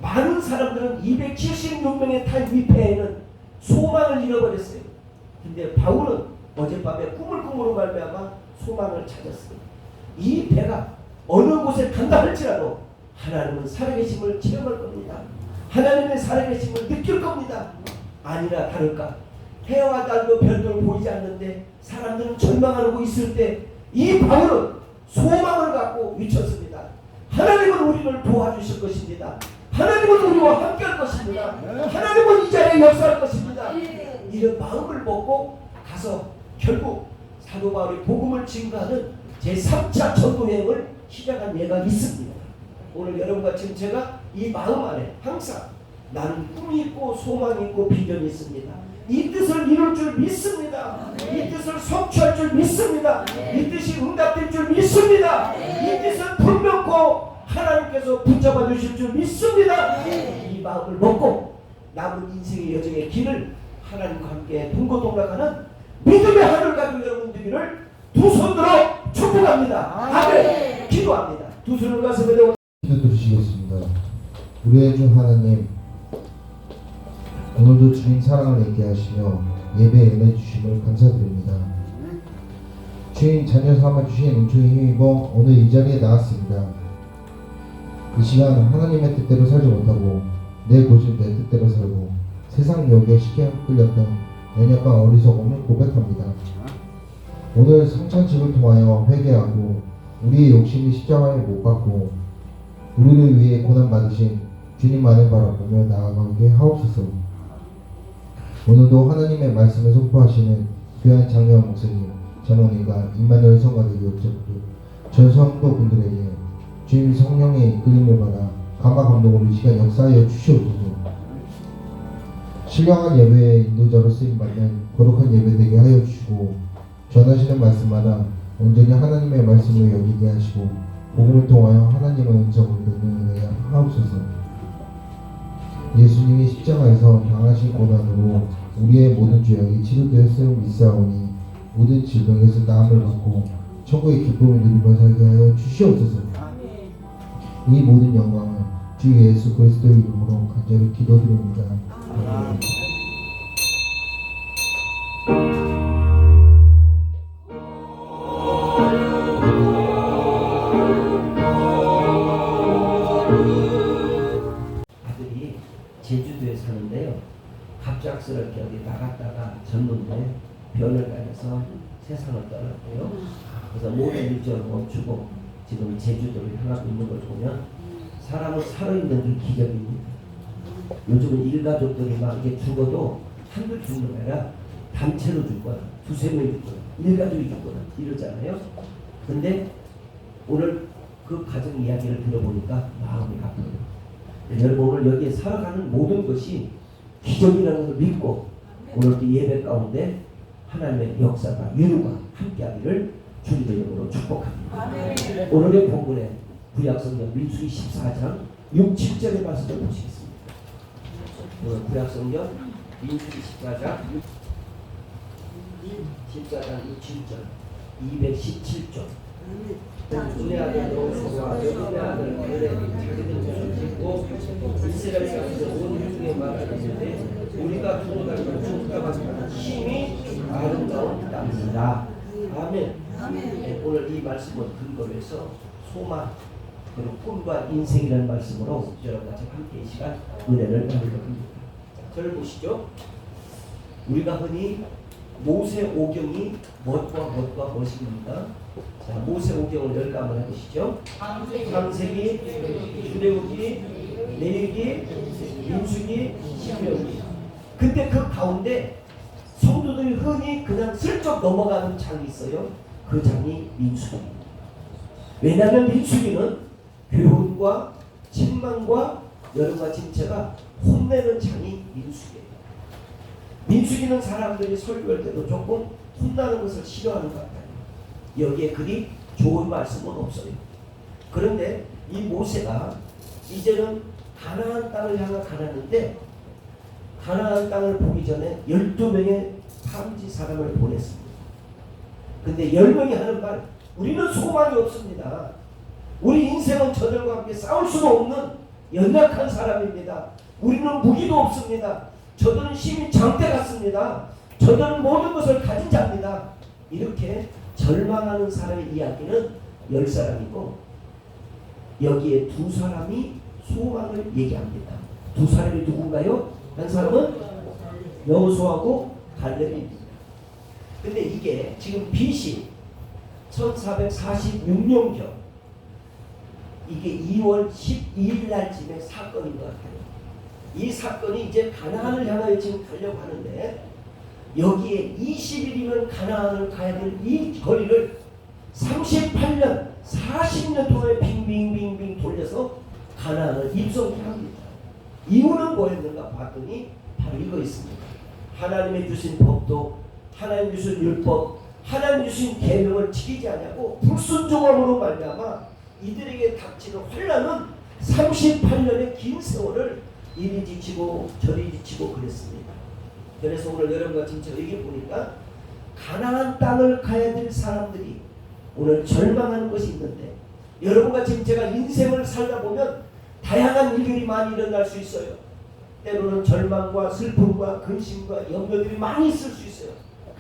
많은 사람들은 276명의 탄 위패에는 소망을 잃어버렸어요. 근데 바울은 어젯밤에 꿈을 꾸므로 말미암아 소망을 찾았어요. 이 배가 어느 곳에 간다 할지라도 하나님은 살아계심을 체험할 겁니다. 하나님의 살아계심을 느낄 겁니다. 아니나 다를까 해와 달도 별도 보이지 않는데 사람들은 절망하고 있을 때 이 바울은 소망을 갖고 외쳤습니다. 하나님은 우리를 도와주실 것입니다. 하나님은 우리와 함께 할 것입니다. 하나님은 이 자리에 역사할 것입니다. 이런 마음을 먹고 가서 결국 사도 바울이 복음을 증거하는 제3차 전도여행을 시작한 예가 있습니다. 오늘 여러분과 지금 제가 이 마음 안에 항상 나는 꿈이 있고 소망이 있고 비전이 있습니다. 이 뜻을 이룰 줄 믿습니다. 이 뜻을 성취할 줄 믿습니다. 이 뜻이 응답될 줄 믿습니다. 이 뜻은 분명코 하나님께서 붙잡아 주실 줄 믿습니다. 이 마음을 먹고 남은 인생의 여정의 길을 하나님과 함께 동고동락하는 믿음의 하늘 가지고 여러분 되기를 두 손 들어 축복합니다. 아멘. 기도합니다. 두 손을 가슴에 대고 기도 드리시겠습니다. 우리의 주 하나님, 오늘도 주님 사랑을 얘기하시며 예배에 은혜 주심을 감사드립니다. 주님 자녀 삼아 주신 은총에 힘입어 오늘 이 자리에 나왔습니다. 이 시간 하나님의 뜻대로 살지 못하고 내 고집 내 뜻대로 살고 세상 유혹에 쉽게 끌렸던 연약과 어리석음을 고백합니다. 오늘 성찬식을 통하여 회개하고 우리의 욕심이 십자가에 못 박고 우리를 위해 고난 받으신 주님만을 바라보며 나아가게 하옵소서. 오늘도 하나님의 말씀을 선포하시는 귀한 장로와 목사님, 전원이가 임마누엘 성가대교 역적들 전 성도분들에게 주님 성령의 이끌림을 받아 감화 감동으로 이 시간 역사하여 주시옵소서. 신령한 예배의 인도자로 쓰임받는 거룩한 예배 되게 하여 주시고 전하시는 말씀마다 온전히 하나님의 말씀으로 여기게 하시고 복음을 통하여 하나님의 음성을 듣는 은혜 하옵소서. 예수님이 십자가에서 당하신 고난으로 우리의 모든 죄악이 치료되었음을 믿사오니 모든 질병에서 나음을 받고 천국의 기쁨을 누리며 살게 하여 주시옵소서. 이 모든 영광은 주 예수 그리스도의 이름으로 간절히 기도드립니다. 아멘. 아들이 제주도에 사는데요. 갑작스럽게 어디 나갔다가 젊은데 변을 가려서 세상을 떠났고요. 그래서 모든 일정을 멈추고 지금 제주도를 향하고 있는 걸 보면 사람은 살아있는 게 기적입니다. 요즘은 일가족들이 막 이게 죽어도 한둘 죽는 게 아니라 단체로 죽거나 두세 명이 죽거나 일가족이 죽거나 이러잖아요. 근데 오늘 그 가정 이야기를 들어보니까 마음이 아파요. 여러분 오늘 여기에 살아가는 모든 것이 기적이라는 걸 믿고 오늘 이 예배 가운데 하나님의 역사가 유루가 함께하기를 주님의 이름으로 축복합니다. 오늘의 본문에 구약성경 민수기 14장 6, 7절의 말씀을 보시겠습니다. 오늘 구약성경 민수기 14장 6, 7절 217조 눈의 아들 여호수아와 눈의 아들 갈렙이 자기들 옷을 짓고 이스라엘 사람들 온 회중에 말하는데 우리가 두루다니며 죽다가 힘이 아름다운 땅이다. 아멘. 오늘 이 말씀을 근거로 해서 소망 그리고 꿈과 인생이라는 말씀으로 여러분과 함께 이 시간 은혜를 나누려 합니다. 저를 보시죠. 우리가 흔히 모세오경이 무엇과 무엇입니까? 자, 모세오경을 열까 한번 해보시죠. 창세기, 출애굽기, 레위기, 민수기, 신명기. 근데 그 가운데 성도들이 흔히 그냥 슬쩍 넘어가는 장이 있어요. 그 장이 민수기입니다. 왜냐하면 민수기는 교훈과 책망과 여러분과 진체가 혼내는 장이 민수기예요. 민수기는 사람들이 설교할 때도 조금 혼나는 것을 싫어하는 것 같아요. 여기에 그리 좋은 말씀은 없어요. 그런데 이 모세가 이제는 가나안 땅을 향해 가는데 가나안 땅을 보기 전에 12명의 탐지 사람을 보냈습니다. 근데 10명이 하는 말, 우리는 소망이 없습니다. 우리 인생은 저들과 함께 싸울 수도 없는 연약한 사람입니다. 우리는 무기도 없습니다. 저들은 힘이 장대 같습니다. 저들은 모든 것을 가진 자입니다. 이렇게 절망하는 사람의 이야기는 10사람이고 여기에 2사람이 소망을 얘기합니다. 2사람이 누군가요? 한 사람은 여호수아하고 갈렙입니다. 근데 이게 지금 BC 1446년경 이게 2월 12일 날쯤에 사건인 것 같아요. 이 사건이 이제 가나안을 향하여 지금 가려고 하는데 여기에 20일이면 가나안을 가야 될 이 거리를 38년, 40년 동안 빙빙빙빙 돌려서 가나안을 입성케 합니다. 이유는 뭐였는가 봤더니 바로 이거 있습니다. 하나님의 주신 법도 하나님 주신 율법, 하나님 주신 계명을 지키지 않냐고 불순종함으로 말미암아 이들에게 닥치는 환난은 38년의 긴 세월을 이리 지치고 저리 지치고 그랬습니다. 그래서 오늘 여러분과 지금 제가 여기 보니까 가나안 땅을 가야 될 사람들이 오늘 절망하는 것이 있는데 여러분과 지금 제가 인생을 살다 보면 다양한 일들이 많이 일어날 수 있어요. 때로는 절망과 슬픔과 근심과 염려들이 많이 있을 수 있어요.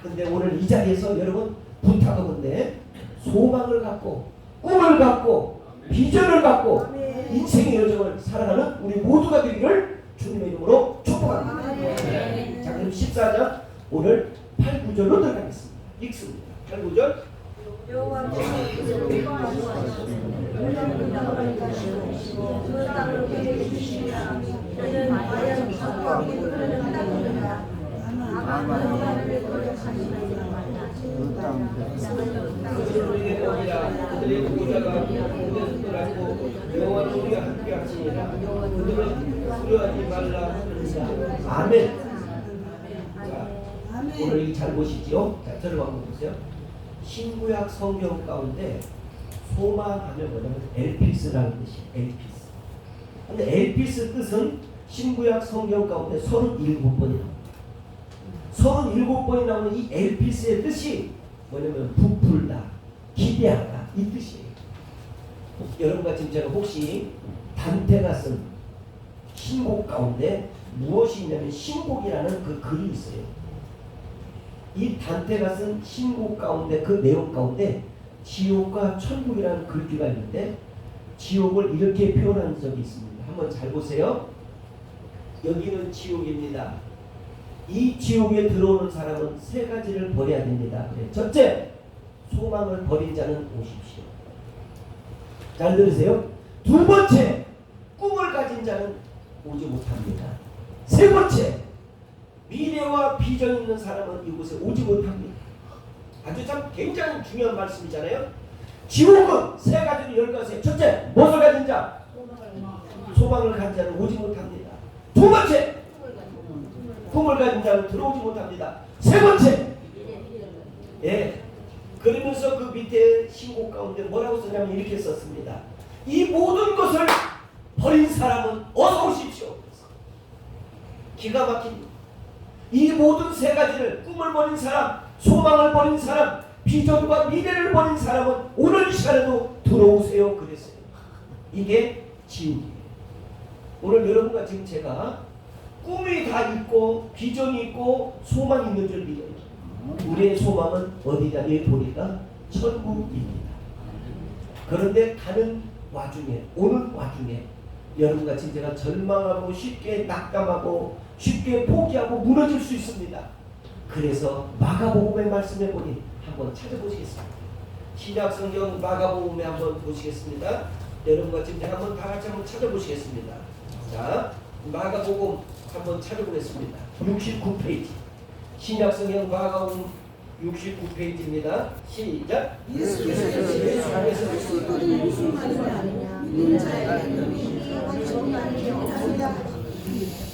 근데 오늘 이 자리에서 여러분 부탁하건대 소망을 갖고 꿈을 갖고 비전을 갖고 인생의 여정을 살아가는 우리 모두가 되기를 주님의 이름으로 축복합니다. 자, 그럼 14장 오늘 8, 9절로 들어가겠습니다. 읽습니다. 8, 9절. 그들에게 보이라 그들의 보호자가 그들을 떠나고 여호와는 우리와 함께 하시니라 그들은 두려워하지 말라 하느니라. 아멘. 자, 오늘 잘 보시죠. 자, 저를 한번 보세요. 신구약 성경 가운데 소망하면 뭐냐면 엘피스라는 뜻이에요. 엘피스. 근데 엘피스 뜻은 신구약 성경 가운데 37번이 나옵니다. 37번이 나오는 이 엘피스의 뜻이 뭐냐면 부풀다, 기대하다 이 뜻이에요. 여러분과 지금 제가 혹시 단테가 쓴 신곡 가운데 무엇이 있냐면 신곡이라는 그 글이 있어요. 이 단테가 쓴 신곡 가운데 그 내용 가운데 지옥과 천국이라는 글귀가 있는데 지옥을 이렇게 표현한 적이 있습니다. 한번 잘 보세요. 여기는 지옥입니다. 이 지옥에 들어오는 사람은 3가지를 버려야 됩니다. 첫째, 소망을 버린 자는 오십시오. 잘 들으세요. 2번째, 꿈을 가진 자는 오지 못합니다. 3번째, 미래와 비전 있는 사람은 이곳에 오지 못합니다. 아주 참 굉장히 중요한 말씀이잖아요. 지옥은 3가지로 열거하세요. 첫째, 무엇을 가진 자? 소망을 가진 자는 오지 못합니다. 2번째, 꿈을 가진 자는 들어오지 못합니다. 3번째, 예, 그러면서 그 밑에 신곡 가운데 뭐라고 썼냐면 이렇게 썼습니다. 이 모든 것을 버린 사람은 어서 오십시오. 기가 막힙니다. 이 모든 3가지를 꿈을 버린 사람, 소망을 버린 사람, 비전과 미래를 버린 사람은 오늘 이 시간에도 들어오세요 그랬어요. 이게 지옥이에요. 오늘 여러분과 지금 제가 꿈이 다 있고 비전이 있고 소망이 있는 줄 믿어요. 우리의 소망은 어디냐? 이 보니까 천국입니다. 그런데 가는 와중에 오는 와중에 여러분과 지금 제가 절망하고 쉽게 낙담하고 쉽게 포기하고 무너질 수 있습니다. 그래서 마가복음의 말씀해 보니 한번 찾아보시겠습니다. 신약성경 마가복음에 한번 보시겠습니다. 여러분과 지금 제가 한번 다 같이 한번 찾아보시겠습니다. 자, 마가복음 한번 찾아보겠습니다. 69페이지. 신약성경 마가복음 69페이지입니다. 시작.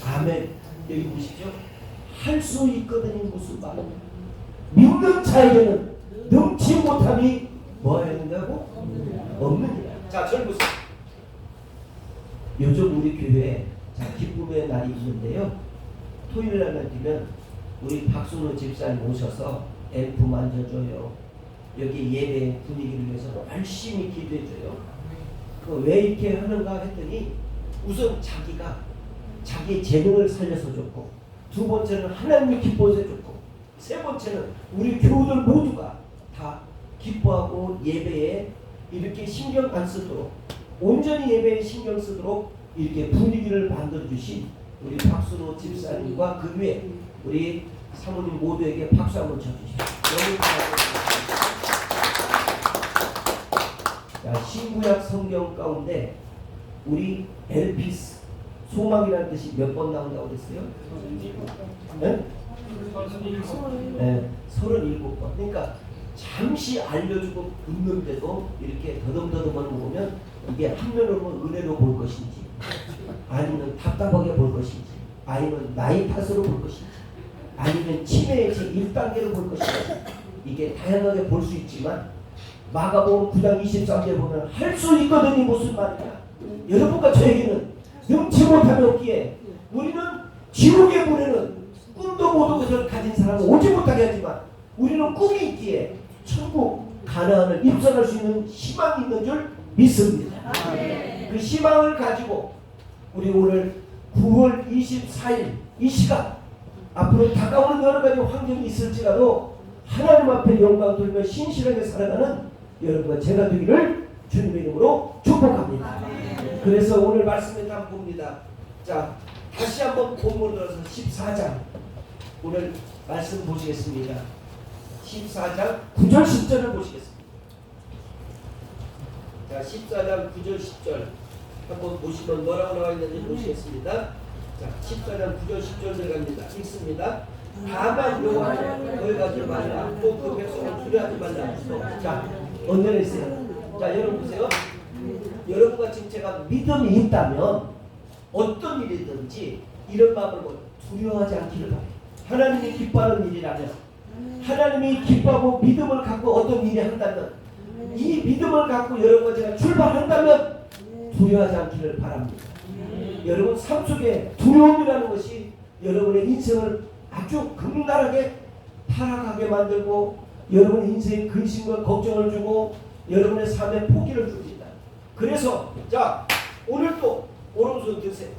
아멘. 여기 보시죠. 할 수 있거든요. 무슨 말입니까? 믿는 자에게는 능치 못함이 뭐해야 된다고? 없느니라. 자, 저를 보세요. 요즘 우리 교회에 기쁨의 날이 있는데요. 토요일 날만 되면 우리 박순호 집사님 오셔서 앰프 만져줘요. 여기 예배 분위기를 위해서 열심히 기도해줘요. 왜 이렇게 하는가 했더니 우선 자기가 자기 재능을 살려서 줬고, 두 번째는 하나님이 기뻐서 줬고, 세 번째는 우리 교우들 모두가 다 기뻐하고 예배에 이렇게 신경 안 쓰도록, 온전히 예배에 신경 쓰도록 이렇게 분위기를 만들어 주신 우리 박순호 집사님과 그 위에 우리 사모님 모두에게 박수 한번 쳐주십시오. 너무 감사합니다. 자, 신구약 성경 가운데 우리 엘피스 소망이라는 뜻이 몇 번 나온다고 그랬어요? 네? 네, 37번. 그러니까 잠시 알려주고 웃는데도 이렇게 더듬더듬하는 거 보면 이게 한면으로는 은혜로 볼 것인지, 아니면 답답하게 볼 것인지, 아니면 나이 탓으로 볼 것인지, 아니면 치매의 제 1단계로 볼 것인지, 이게 다양하게 볼 수 있지만 마가복음 9장 23절에 보면 할 수 있거든이 무슨 말이야. 여러분과 저에게는 능치 못함이 없기에 우리는 지옥에 보내는 꿈도 모두 것을 가진 사람은 오지 못하게 하지만 우리는 꿈이 있기에 천국 가나안을 입성할 수 있는 희망이 있는 줄 믿습니다. 그 희망을 가지고 우리 오늘 9월 24일 이 시간 앞으로 다가오는 여러 가지 환경이 있을지라도 하나님 앞에 영광 돌며 신실하게 살아가는 여러분과 제가 되기를 주님의 이름으로 축복합니다. 그래서 오늘 말씀에 다 봅니다. 자, 다시 한번 본문으로 들어서 14장 오늘 말씀 보시겠습니다. 14장 9절 10절을 보시겠습니다. 자, 14장 9절 10절 한번 보시면 뭐라고 나와 있는지 보시겠습니다. 자, 14장 9절 10절 들어갑니다. 읽습니다. 다만 여호와를 거역하지 말라. 또 그 백성을 두려워하지 말라. 자, 언제를 있어요? 자, 여러분 보세요. 여러분과 지금 제가 믿음이 있다면 어떤 일이든지 이런 마음으로 두려워하지 않기를 바래요. 하나님이 기뻐하는 일이라면, 하나님이 기뻐하고 믿음을 갖고 어떤 일이 한다면, 이 믿음을 갖고 여러분과 제가 출발한다면 두려워하지 않기를 바랍니다. 여러분 삶 속에 두려움이라는 것이 여러분의 인생을 아주 극렬하게 타락하게 만들고 여러분의 인생에 근심과 걱정을 주고 여러분의 삶에 포기를 줍니다. 그래서 자, 오늘 또 오른손 드세요.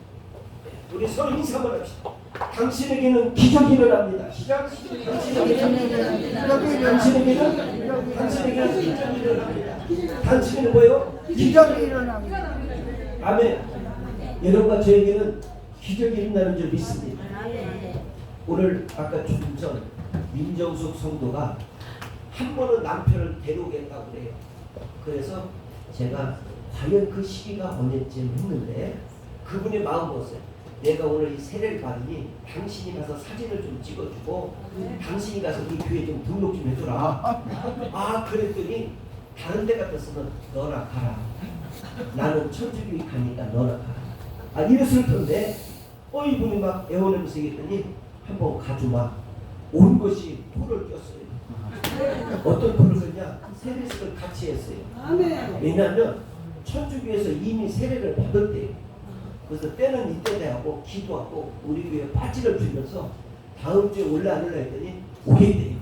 우리 서로 인사 한번 합시다. 당신에게는 기적이 일어납니다. 시작. 당신에게는 기적이 일어납니다. 당신에게는 뭐예요? 기적이 일어납니다. 아멘. 여러분과 저에게는 기적이 일어나는 줄 믿습니다. 오늘 아까 조금 전 민정숙 성도가 한 번은 남편을 데려오겠다고 그래요. 그래서 제가 과연 그 시기가 언제쯤 했는데 그분의 마음 보세요. 내가 오늘 이 세례를 받으니 당신이 가서 사진을 좀 찍어주고 당신이 가서 이 교회 좀 등록 좀 해줘라. 아, 그랬더니 다른 데 같았으면 너나 가라. 나는 천주교회 가니까 너나 가라. 아, 이랬을 텐데 이분이 막 애원하면서 얘기했더니 한번 가주마. 온 것이 토를 꼈어요. 어떤 토를 꼈냐? 세례식을 같이 했어요. 왜냐하면 천주교에서 이미 세례를 받았대요. 그래서 때는 이때 하고 기도하고 우리 교회 바지를 주면서 다음 주에 올라 안 올라 했더니 오겠대요.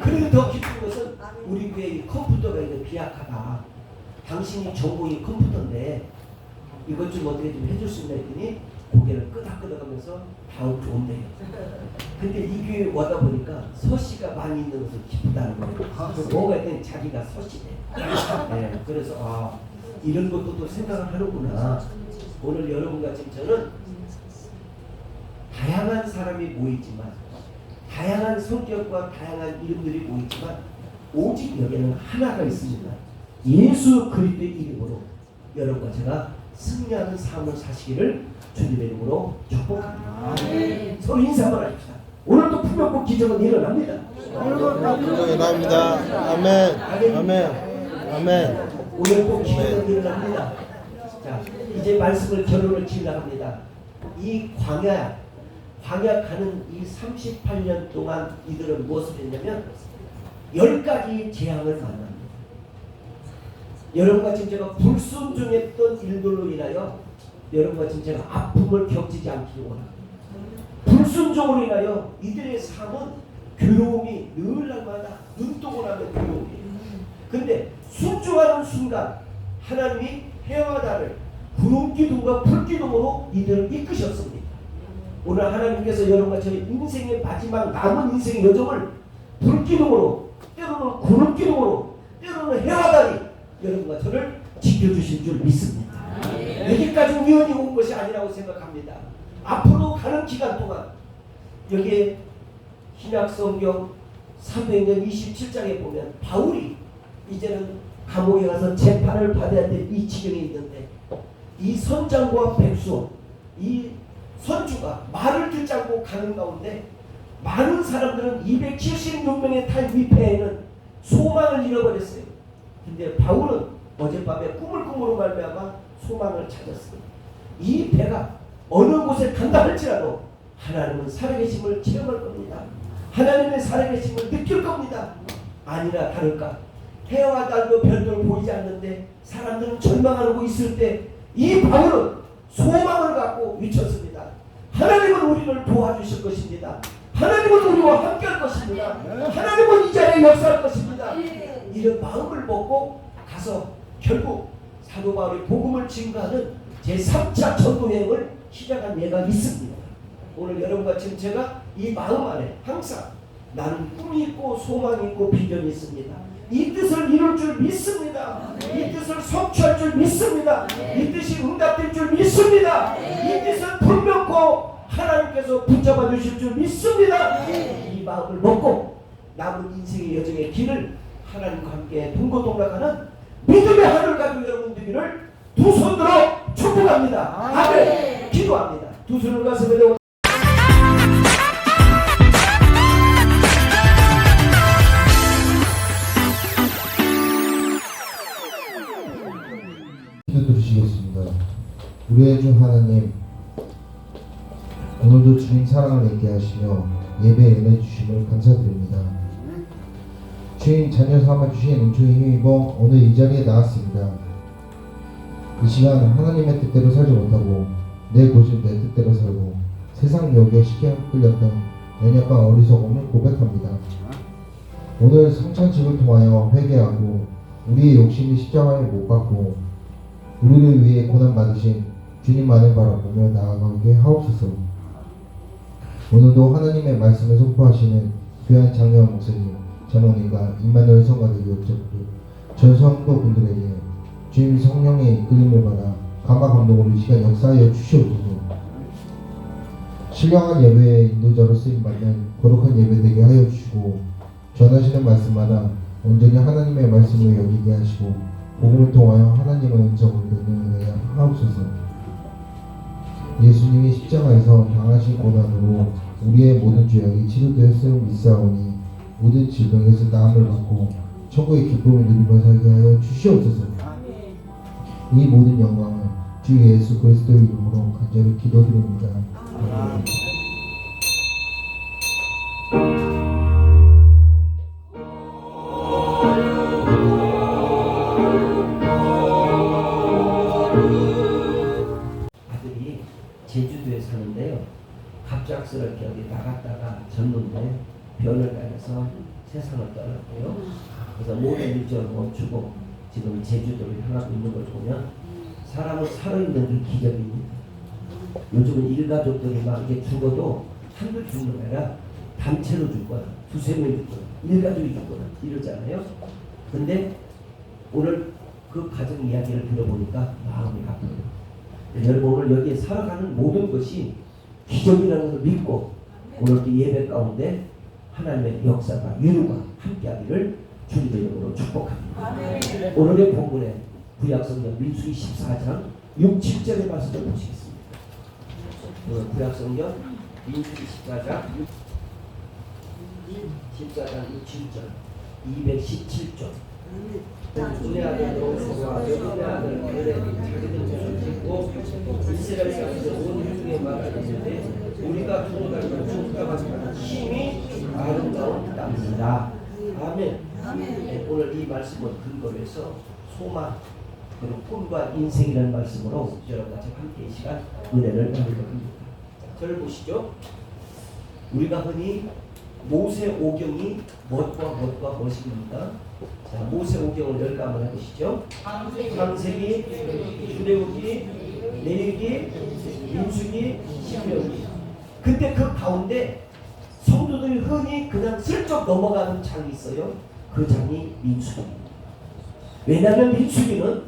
그리고 더 기쁜 것은 우리 교회 컴퓨터가 이거 비약하다. 당신이 전공이 컴퓨터인데 이것 좀 어떻게 좀 해줄 수 있나 했더니 고개를 끄덕끄덕하면서 다음 주 온대요. 근데 이 교회에 와다 보니까 서씨가 많이 있는 것을 기쁘다는 거예요. 뭐가 있든 자기가 서씨네. 네, 그래서 이런 것도 또 생각을 하는구나. 오늘 여러분과 지금 저는 다양한 사람이 모이지만 다양한 성격과 다양한 이름들이 모이지만 오직 여기에는 하나가 있습니다. 예수 그리스도의 이름으로 여러분과 제가 승리하는 삶을 사시기를 주님의 이름으로 축복합니다. 서로 인사 한번 합시다. 오늘도 풍요롭고 기적은 일어납니다. 기적이 일어납니다. 아멘. 아멘. 아멘. 오늘도 기적은 일어납니다. 자, 이제 말씀을 결론을 지으려 합니다. 이 광야 가는 이 38년 동안 이들은 무엇을 했냐면 10가지 재앙을 만납니다. 여러분과 지금 제가 불순종했던 일들로 인하여 여러분과 지금 제가 아픔을 겪지 않기를 원합니다. 순종으로 인하여 이들의 삶은 괴로움이 늘 날마다 눈뜨고 나면 괴로움이에요. 근데 순종하는 순간 하나님이 해와 달을 구름기둥과 불기둥으로 이들을 이끄셨습니다. 오늘 하나님께서 여러분과 저희 인생의 마지막 남은 인생의 여정을 불기둥으로, 때로는 구름기둥으로, 때로는 해와 달이 여러분과 저를 지켜주실 줄 믿습니다. 여기까지 우연히 온 것이 아니라고 생각합니다. 앞으로 가는 기간 동안 여기에 신약성경 사도행전 27장에 보면 바울이 이제는 감옥에 가서 재판을 받아야 될 이 지경에 있는데 이 선장과 백수, 이 선주가 말을 듣지 않고 가는 가운데 많은 사람들은 276명의 탈 위패에는 소망을 잃어버렸어요. 근데 바울은 어젯밤에 꿈을 꿈으로 말미암아 소망을 찾았습니다. 이 배가 어느 곳에 간다 할지라도 하나님은 살아계심을 체험할 겁니다. 하나님의 살아계심을 느낄 겁니다. 아니나 다를까 해와 달도 별도 보이지 않는데 사람들은 절망하고 있을 때 이 바울은 소망을 갖고 외쳤습니다. 하나님은 우리를 도와주실 것입니다. 하나님은 우리와 함께 할 것입니다. 하나님은 이 자리에 역사할 것입니다. 이런 마음을 먹고 가서 결국 사도 바울이 복음을 증거하는 제3차 전도여행을 시작한 예가 있습니다. 오늘 여러분과 지금 제가 이 마음 안에 항상 나는 꿈이 있고 소망이 있고 비전이 있습니다. 이 뜻을 이룰 줄 믿습니다. 이 뜻을 성취할 줄 믿습니다. 이 뜻이 응답될 줄 믿습니다. 이 뜻은 분명코 하나님께서 붙잡아 주실 줄 믿습니다. 이 마음을 먹고 남은 인생의 여정의 길을 하나님과 함께 동고동락하는 믿음의 하늘 가지고 여러분 되기를 두 손 들어 축복합니다. 아멘. 기도합니다. 두 손을 가슴에 대고 기도드리시겠습니다. 우리의 주 하나님, 오늘도 주님 사랑을 있게 하시며 예배에 은혜 주심을 감사드립니다. 주님 자녀 삼아 주신 은총에 힘입어 오늘 이 자리에 나왔습니다. 이 시간 하나님의 뜻대로 살지 못하고 내 고집 내 뜻대로 살고 세상 유혹에 쉽게 끌렸던 연약과 어리석음을 고백합니다. 오늘 성찬식을 통하여 회개하고 우리의 욕심이 십자가에 못 박고 우리를 위해 고난받으신 주님만을 바라보며 나아가게 하옵소서. 오늘도 하나님의 말씀을 선포하시는 귀한 장로와 목사님, 전원님과 임마누엘 성가대 교역자분들, 전 성도분들에게 주님 성령의 이끌림을 받아 감화 감동으로 이 시간 역사하여 주시옵소서. 신령한 예배의 인도자로 쓰임받는 거룩한 예배 되게 하여 주시고 전하시는 말씀마다 온전히 하나님의 말씀을 여기게 하시고 복음을 통하여 하나님의 음성을 듣는 은혜가 하옵소서. 예수님이 십자가에서 당하신 고난으로 우리의 모든 죄악이 치료되었음을 믿사오니 모든 질병에서 나음을 받고 천국의 기쁨을 누리며 살게 하여 주시옵소서. 이 모든 영광은 주 예수 그리스도의 이름으로 간절히 기도드립니다. 아멘. 아들이 제주도에 사는데요. 갑작스럽게 여기 나갔다가 졌는데 변을 당해서 세상을 떠났고요. 그래서 모든 일정을 멈추고 지금 제주도를 향하고 있는 걸 보면 사람은 살아있는 게 기적입니다. 요즘은 일가족들이 막 이게 죽어도 한두 죽는 게 아니라 단체로 죽거나 두세 명이 죽거나 일가족이 죽거나 이러잖아요. 근데 오늘 그 가정 이야기를 들어보니까 마음이 아프네요. 여러분 오늘 여기에 살아가는 모든 것이 기적이라는 것을 믿고 오늘 이 예배 가운데 하나님의 역사가 유루가 함께하기를 주님의 이름으로 축복합니다. 오늘의 본문에 구약성경 민수기 14장 6, 7절의 말씀을 보시겠습니다. 오늘 구약성경 민수기 14장 6, 7절 217절 눈의 아들 여호수아와 눈의 아들 갈렙이 자기들 옷을 짓고 이스라엘 사람들 온 회중에 말하는데 우리가 두고달고 죽다가 힘이 아름다운 땅이다. 아멘. 네, 오늘 이 말씀을 근거로 해서 소망 그리고 꿈과 인생이라는 말씀으로 여러분과 함께 이 시간 은혜를 나누려 합니다. 저를 보시죠. 우리가 흔히 모세오경이 무엇과 무엇입니까? 자, 모세오경을 열가 한번 해보시죠. 창세기, 출애굽기, 레위기, 민수기, 신명기. 근데 그 가운데 성도들이 흔히 그냥 슬쩍 넘어가는 장이 있어요. 그 장이 민수기입니다. 왜냐하면 민수기는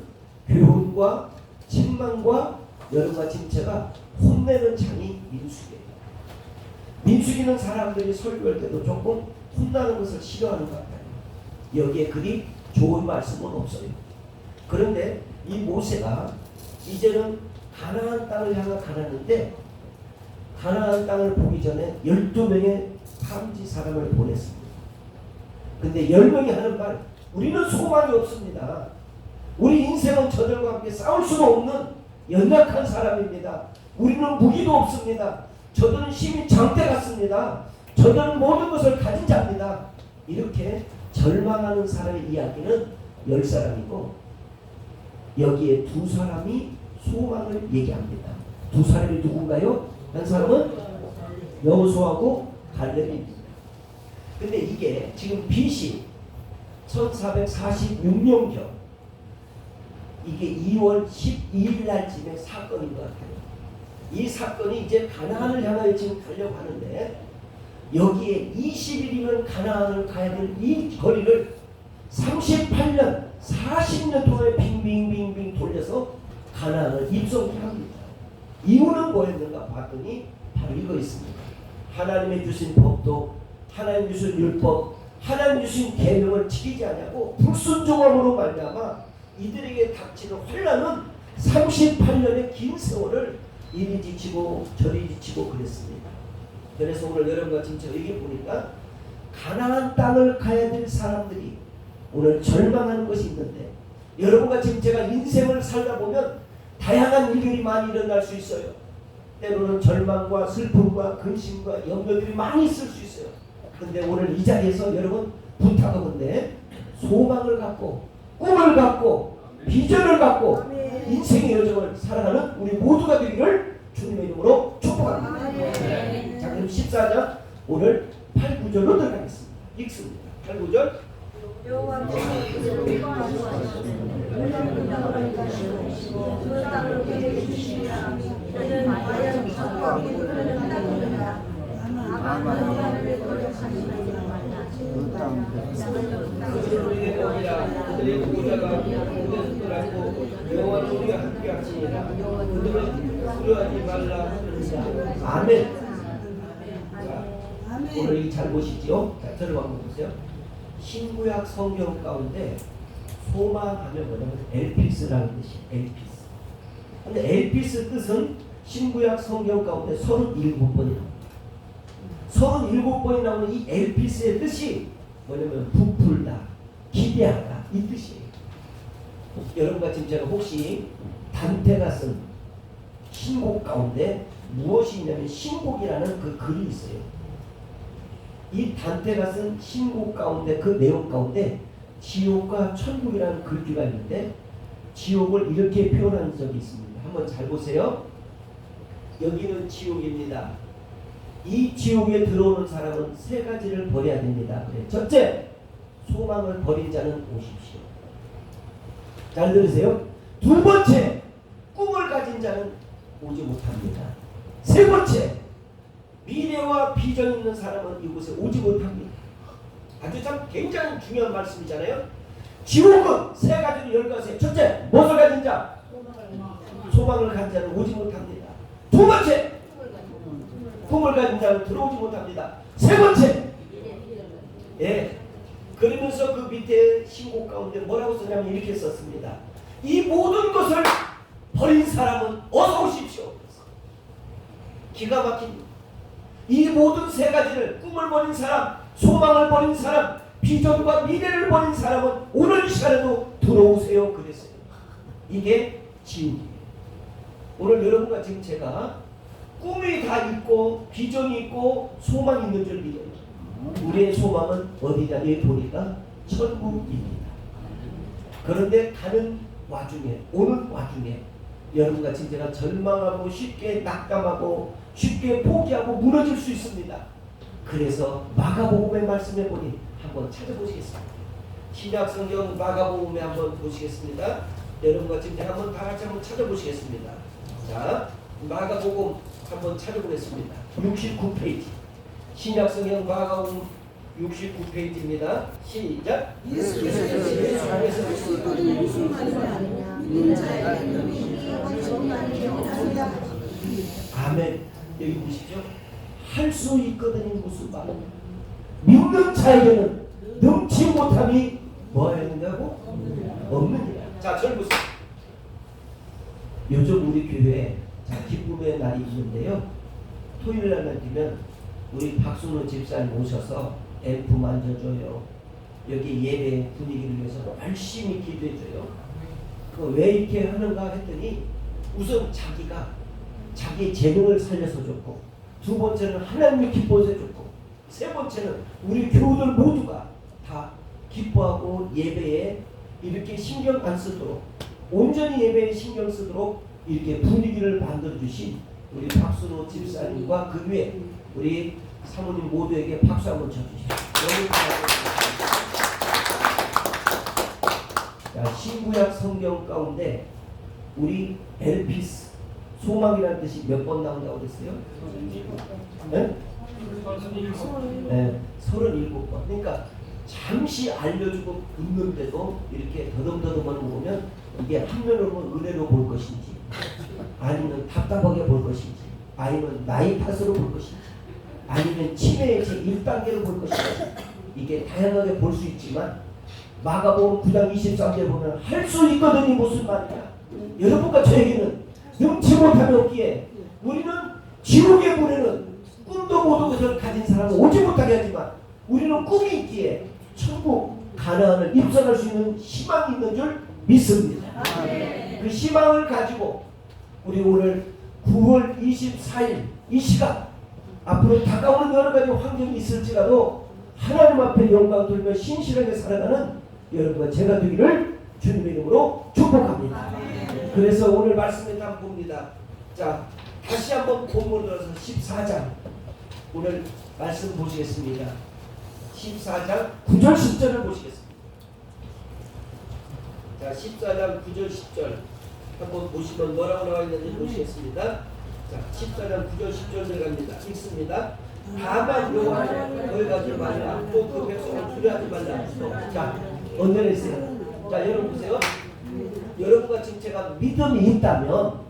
교훈과 책망과 여러가 침체가 혼내는 장이 민수기예요. 민수기는 사람들이 설교할 때도 조금 혼나는 것을 싫어하는 것 같아요. 여기에 그리 좋은 말씀은 없어요. 그런데 이 모세가 이제는 가나안 땅을 향해 가는데 가나안 땅을 보기 전에 12명의 탐지 사람을 보냈습니다. 근데 10명이 하는 말, 우리는 소망이 없습니다. 우리 인생은 저들과 함께 싸울 수도 없는 연약한 사람입니다. 우리는 무기도 없습니다. 저들은 힘이 장대 같습니다. 저들은 모든 것을 가진 자입니다. 이렇게 절망하는 사람의 이야기는 10사람이고 여기에 2사람이 소망을 얘기합니다. 2사람이 누군가요? 한 사람은 여호수아하고 갈렙입니다. 근데 이게 지금 BC 1446년경 이게 2월 12일 날쯤의 사건인 것 같아요. 이 사건이 이제 가나안을 향하여 지금 가려고 하는데 여기에 20일이면 가나안을 가야 될 이 거리를 38년, 40년 동안 빙빙빙빙 돌려서 가나안을 입성케 합니다. 이유는 뭐였는가 봤더니 바로 이거 있습니다. 하나님의 주신 법도 하나님 주신 율법, 하나님 주신 계명을 지키지 않냐고 불순종함으로 말미암아 이들에게 닥치는 환난은 38년의 긴 세월을 이리 지치고 저리 지치고 그랬습니다. 그래서 오늘 여러분과 지금 여기 보니까 가나안 땅을 가야 될 사람들이 오늘 절망하는 것이 있는데 여러분과 지금 제가 인생을 살다 보면 다양한 일들이 많이 일어날 수 있어요. 때로는 절망과 슬픔과 근심과 염려들이 많이 있을 수 있어요. 근데 오늘 이 자리에서 여러분 부탁하건대 소망을 갖고 꿈을 갖고 비전을 갖고 인생의 여정을 살아가는 우리 모두가 되기를 주님의 이름으로 축복합니다. 자, 그럼 14장 오늘 8, 9절로 들어가겠습니다. 읽습니다. 8, 9절. 그들의 보호자가 그들을 떠나고 여호와는 우리가 함께 하시니라. 그들은 두려워하지 말라 하느니라. 아멘. 자, 오늘 잘 보시죠. 자, 저를 한번 보세요. 신구약 성경 가운데 소망하면 뭐냐면 엘피스라는 뜻이에요. 엘피스. 근데 엘피스 뜻은 신구약 성경 가운데 37번이 나옵니다. 37번이 나오는 이 엘피스의 뜻이 뭐냐면 부풀다, 기대하다 이 뜻이에요. 여러분과 지금 제가 혹시 단테가 쓴 신곡 가운데 무엇이 있냐면 신곡이라는 그 글이 있어요. 이 단테가 쓴 신곡 가운데 그 내용 가운데 지옥과 천국이라는 글귀가 있는데 지옥을 이렇게 표현한 적이 있습니다. 한번 잘 보세요. 여기는 지옥입니다. 이 지옥에 들어오는 사람은 3가지를 버려야 됩니다. 그래. 첫째, 소망을 버린 자는 오십시오. 잘 들으세요. 2번째, 꿈을 가진 자는 오지 못합니다. 3번째, 미래와 비전 있는 사람은 이곳에 오지 못합니다. 아주 참 굉장히 중요한 말씀이잖아요. 지옥은 3가지로 열거하세요. 첫째, 무엇을 가진 자? 소망을 가진 자는 오지 못합니다. 2번째, 꿈을 가진 자는 들어오지 못합니다. 3번째, 예. 그러면서 그 밑에 신곡 가운데 뭐라고 썼냐면 이렇게 썼습니다. 이 모든 것을 버린 사람은 어서 오십시오. 기가 막힙니다. 이 모든 3가지를 꿈을 버린 사람, 소망을 버린 사람, 비전과 미래를 버린 사람은 오늘 이 시간에도 들어오세요. 그랬어요. 이게 지옥이에요. 오늘 여러분과 지금 제가 꿈이 다 있고 비전이 있고 소망이 있는 줄 믿어요. 우리의 소망은 어디냐니 보니까 천국입니다. 그런데 가는 와중에 오는 와중에 여러분과 지금 제가 절망하고 쉽게 낙담하고 쉽게 포기하고 무너질 수 있습니다. 그래서 마가복음의 말씀에 보니 한번 찾아보시겠습니다. 신약성경 마가복음에 한번 보시겠습니다. 여러분과 지금 한번 다 같이 한번 찾아보시겠습니다. 자, 마가복음 한번 찾아보겠습니다. 69페이지. 신약성경 마가복음 69페이지입니다. 시작. 아멘. 여기 보시죠. 할 수 있거든요. 무슨 말이냐. 믿는 자에게는 능치 못함이 뭐해야 된다고? 없는 일. 자, 절 보세요. 요즘 우리 교회에 기쁨의 날이 있는데요. 토요일 날만 되면 우리 박순호 집사님 오셔서 앰프 만져줘요. 여기 예배 분위기를 위해서 열심히 기도해줘요. 왜 이렇게 하는가 했더니 우선 자기가 자기의 재능을 살려서 줬고, 두 번째는 하나님이 기뻐서 줬고, 세 번째는 우리 교우들 모두가 다 기뻐하고 예배에 이렇게 신경 안 쓰도록, 온전히 예배에 신경 쓰도록 이렇게 분위기를 만들어 주신 우리 박순호 집사님과 그 위에 우리 사모님 모두에게 박수 한번 쳐주시죠. 너무 감사합니다. 신구약 성경 가운데 우리 엘피스 소망이라는 뜻이 몇 번 나온다고 그랬어요? 네? 37번. 그러니까 잠시 알려주고 있는데도 이렇게 더듬더듬만 보면 이게 한면으로 은혜로 볼 것인지, 아니면 답답하게 볼 것인지, 아니면 나이 탓으로 볼 것인지, 아니면 치매의 제 1단계로 볼 것인지, 이게 다양하게 볼 수 있지만 마가복음 9장 23절에 보면 할 수 있거든요. 무슨 말이냐. 여러분과 저에게는 능치 못함이 없기에 우리는 지옥에 보내는 꿈도 모든 것을 가진 사람은 오지 못하게 하지만 우리는 꿈이 있기에 천국 가나안을 입성할 수 있는 희망이 있는 줄 믿습니다. 그 희망을 가지고 우리 오늘 9월 24일 이 시간 앞으로 다가오는 여러 가지 환경이 있을지라도 하나님 앞에 영광 돌며 신실하게 살아가는 여러분과 제가 되기를 주님의 이름으로 축복합니다. 그래서 오늘 말씀에 딱 봅니다. 자, 다시 한번 본문으로 들어서 14장 오늘 말씀 보시겠습니다. 14장 9절 10절을 보시겠습니다. 자, 14장 9절 10절 한번 보시면 뭐라고 나와 있는지 보시겠습니다. 자, 14장 9절 10절 들어갑니다. 읽습니다. 다만 여호와를 거역하지 말라. 또 그 백성을 두려워하지 말라. 자, 언제랬어요? 자, 여러분 보세요. 여러분과 지금 제가 믿음이 있다면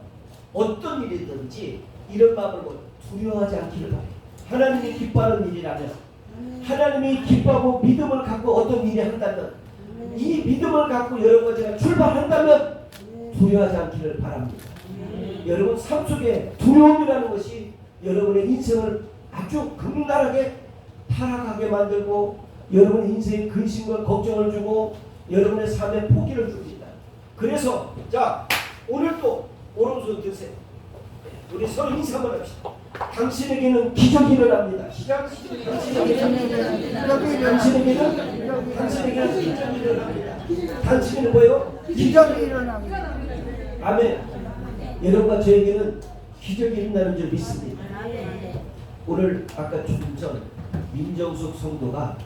어떤 일이든지 이런 마음을 두려워하지 않기를 바래요. 하나님이 기뻐하는 일이라면, 하나님이 기뻐하고 믿음을 갖고 어떤 일이 한다면, 이 믿음을 갖고 여러분과 제가 출발한다면 두려워하지 않기를 바랍니다. 여러분 삶 속에 두려움이라는 것이 여러분의 인생을 아주 극렬하게 타락하게 만들고 여러분의 인생에 근심과 걱정을 주고 여러분의 삶에 포기를 줍니다. 그래서 자, 오늘도 오른손 드세요. 우리 서로 인사 한번 합시다. 당신에게는 기적이 일어납니다. 시작. 당신에게는 기적이 일어납니다. 당신에게는 뭐예요? 기적이 일어납니다. 아멘. 여러분과 저에게는 기적이 일어나는 줄 믿습니다. 오늘 아까 조금 전 민정숙 성도가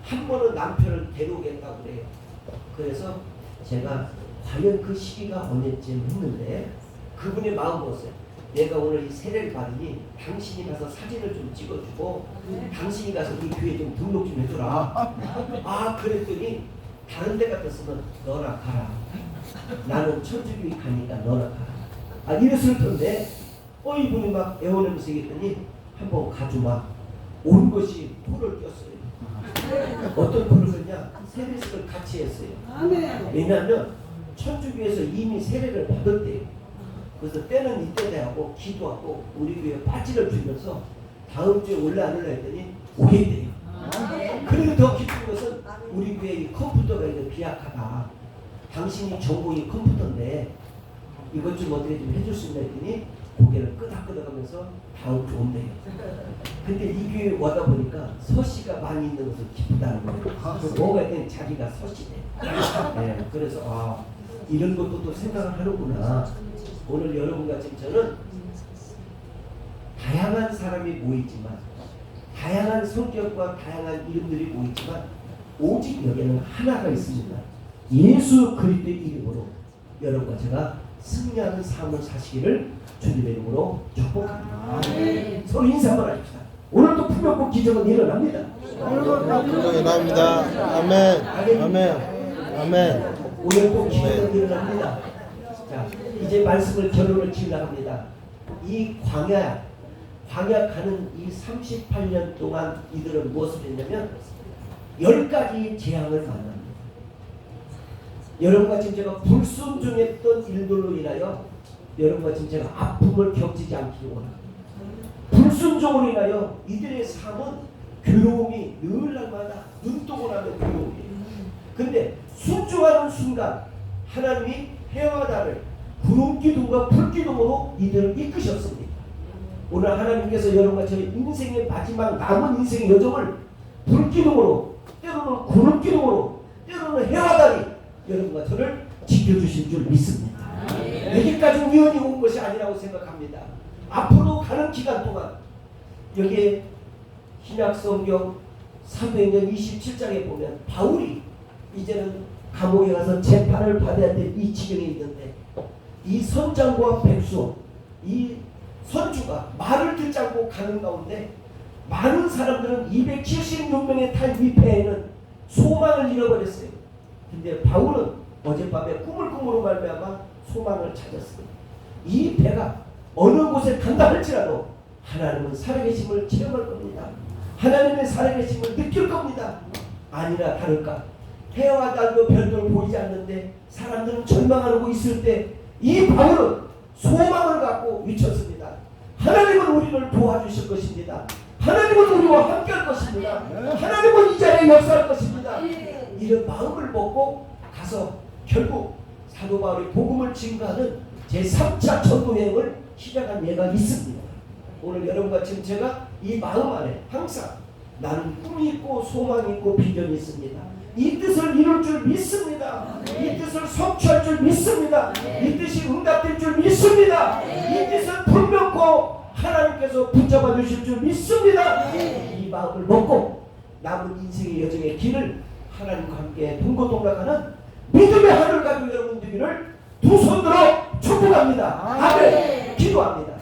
한 번은 남편을 데려오겠다고 그래요. 그래서 제가 과연 그 시기가 언제쯤 했는데 그분의 마음 먹었어요. 내가 오늘 이 세례를 받으니 당신이 가서 사진을 좀 찍어주고 당신이 가서 이 교회 좀 등록 좀 해주라. 아, 그랬더니 다른 데 같았으면 너나 가라. 나는 천주교회 가니까 너나 가라. 아, 이랬을 텐데 이분이 막 애원하면서 얘기했더니 한번 가주마. 온 것이 토를 꼈어요. 어떤 토를 꼈냐? 세례식을 같이 했어요. 왜냐하면 천주교에서 이미 세례를 받았대요. 그래서 때는 이때다 하고 기도하고 우리 교회에 빠지를 주면서 다음 주에 올라 안 올라 했더니 오겠대요. 그리고 더 기쁜 것은 우리 교회 이 컴퓨터가 이제 비약하다. 당신이 전공이 컴퓨터인데 이것 좀 어떻게 좀 해줄 수 있나 했더니 고개를 끄덕끄덕하면서 다음 주 온대요. 근데 이 교회에 와다 보니까 서씨가 많이 있는 것을 기쁘다는 거예요. 뭐가 있든 자기가 서씨네. 네, 그래서 이런 것도 또 생각을 하는구나. 오늘 여러분과 지금 저는 다양한 사람이 모이지만 다양한 성격과 다양한 이름들이 모이지만 오직 여기에는 하나가 있습니다. 예수 그리스도의 이름으로 여러분과 제가 승리하는 삶을 사시기를 주님의 이름으로 축복합니다. 서로 인사 한번 합시다. 오늘도 풍요롭고 기적은 일어납니다. 기적이 일어납니다. 아멘. 아멘. 아멘. 오늘도 기적은 일어납니다. 자, 이제 말씀을 결론을 지으려고 합니다. 이 광야 가는 이 38년 동안 이들은 무엇을 했냐면 10가지 재앙을 만납니다. 여러분과 지금 제가 불순종했던 일들로 인하여 여러분과 지금 제가 아픔을 겪지 않기를 원합니다. 불순종으로 인하여 이들의 삶은 괴로움이 늘 날마다 눈뜨고 나면 괴로움이에요. 근데 순종하는 순간 하나님이 해와 달을 구름기둥과 불기둥으로 이들을 이끄셨습니다. 오늘 하나님께서 여러분과 저희 인생의 마지막 남은 인생의 여정을 불기둥으로, 때로는 구름기둥으로, 때로는 해와 달이 여러분과 저를 지켜주실 줄 믿습니다. 여기까지 우연히 온 것이 아니라고 생각합니다. 앞으로 가는 기간 동안 여기에 신약성경 사도행전 27장에 보면 바울이 이제는 감옥에 가서 재판을 받아야 될 이 지경에 있는데 이 선장과 백수, 이 선주가 말을 듣지 않고 가는 가운데 많은 사람들은 276명의 탄 위패에는 소망을 잃어버렸어요. 근데 바울은 어젯밤에 꿈을 꾸므로 말미암아 소망을 찾았습니다. 이 배가 어느 곳에 간다 할지라도 하나님은 살아계심을 체험할 겁니다. 하나님의 살아계심을 느낄 겁니다. 아니나 다를까 해와 달도 별도 보이지 않는데 사람들은 절망하고 있을 때 이 바울은 소망을 갖고 외쳤습니다. 하나님은 우리를 도와주실 것입니다. 하나님은 우리와 함께할 것입니다. 하나님은 이 자리에 역사할 것입니다. 이런 마음을 먹고 가서 결국 사도 바울이 복음을 증거하는 제3차 전도여행을 시작한 예가 있습니다. 오늘 여러분과 지금 제가 이 마음 안에 항상 나는 꿈이 있고 소망이 있고 비전이 있습니다. 이 뜻을 이룰 줄 믿습니다. 이 뜻을 성취할 줄 믿습니다. 이 뜻이 응답될 줄 믿습니다. 이 뜻은 분명코 하나님께서 붙잡아 주실 줄 믿습니다. 이 마음을 먹고 남은 인생의 여정의 길을 하나님과 함께 동고동락하는 믿음의 하늘 가지고 여러분 되기를 두 손 들어 축복합니다. 아멘. 기도합니다.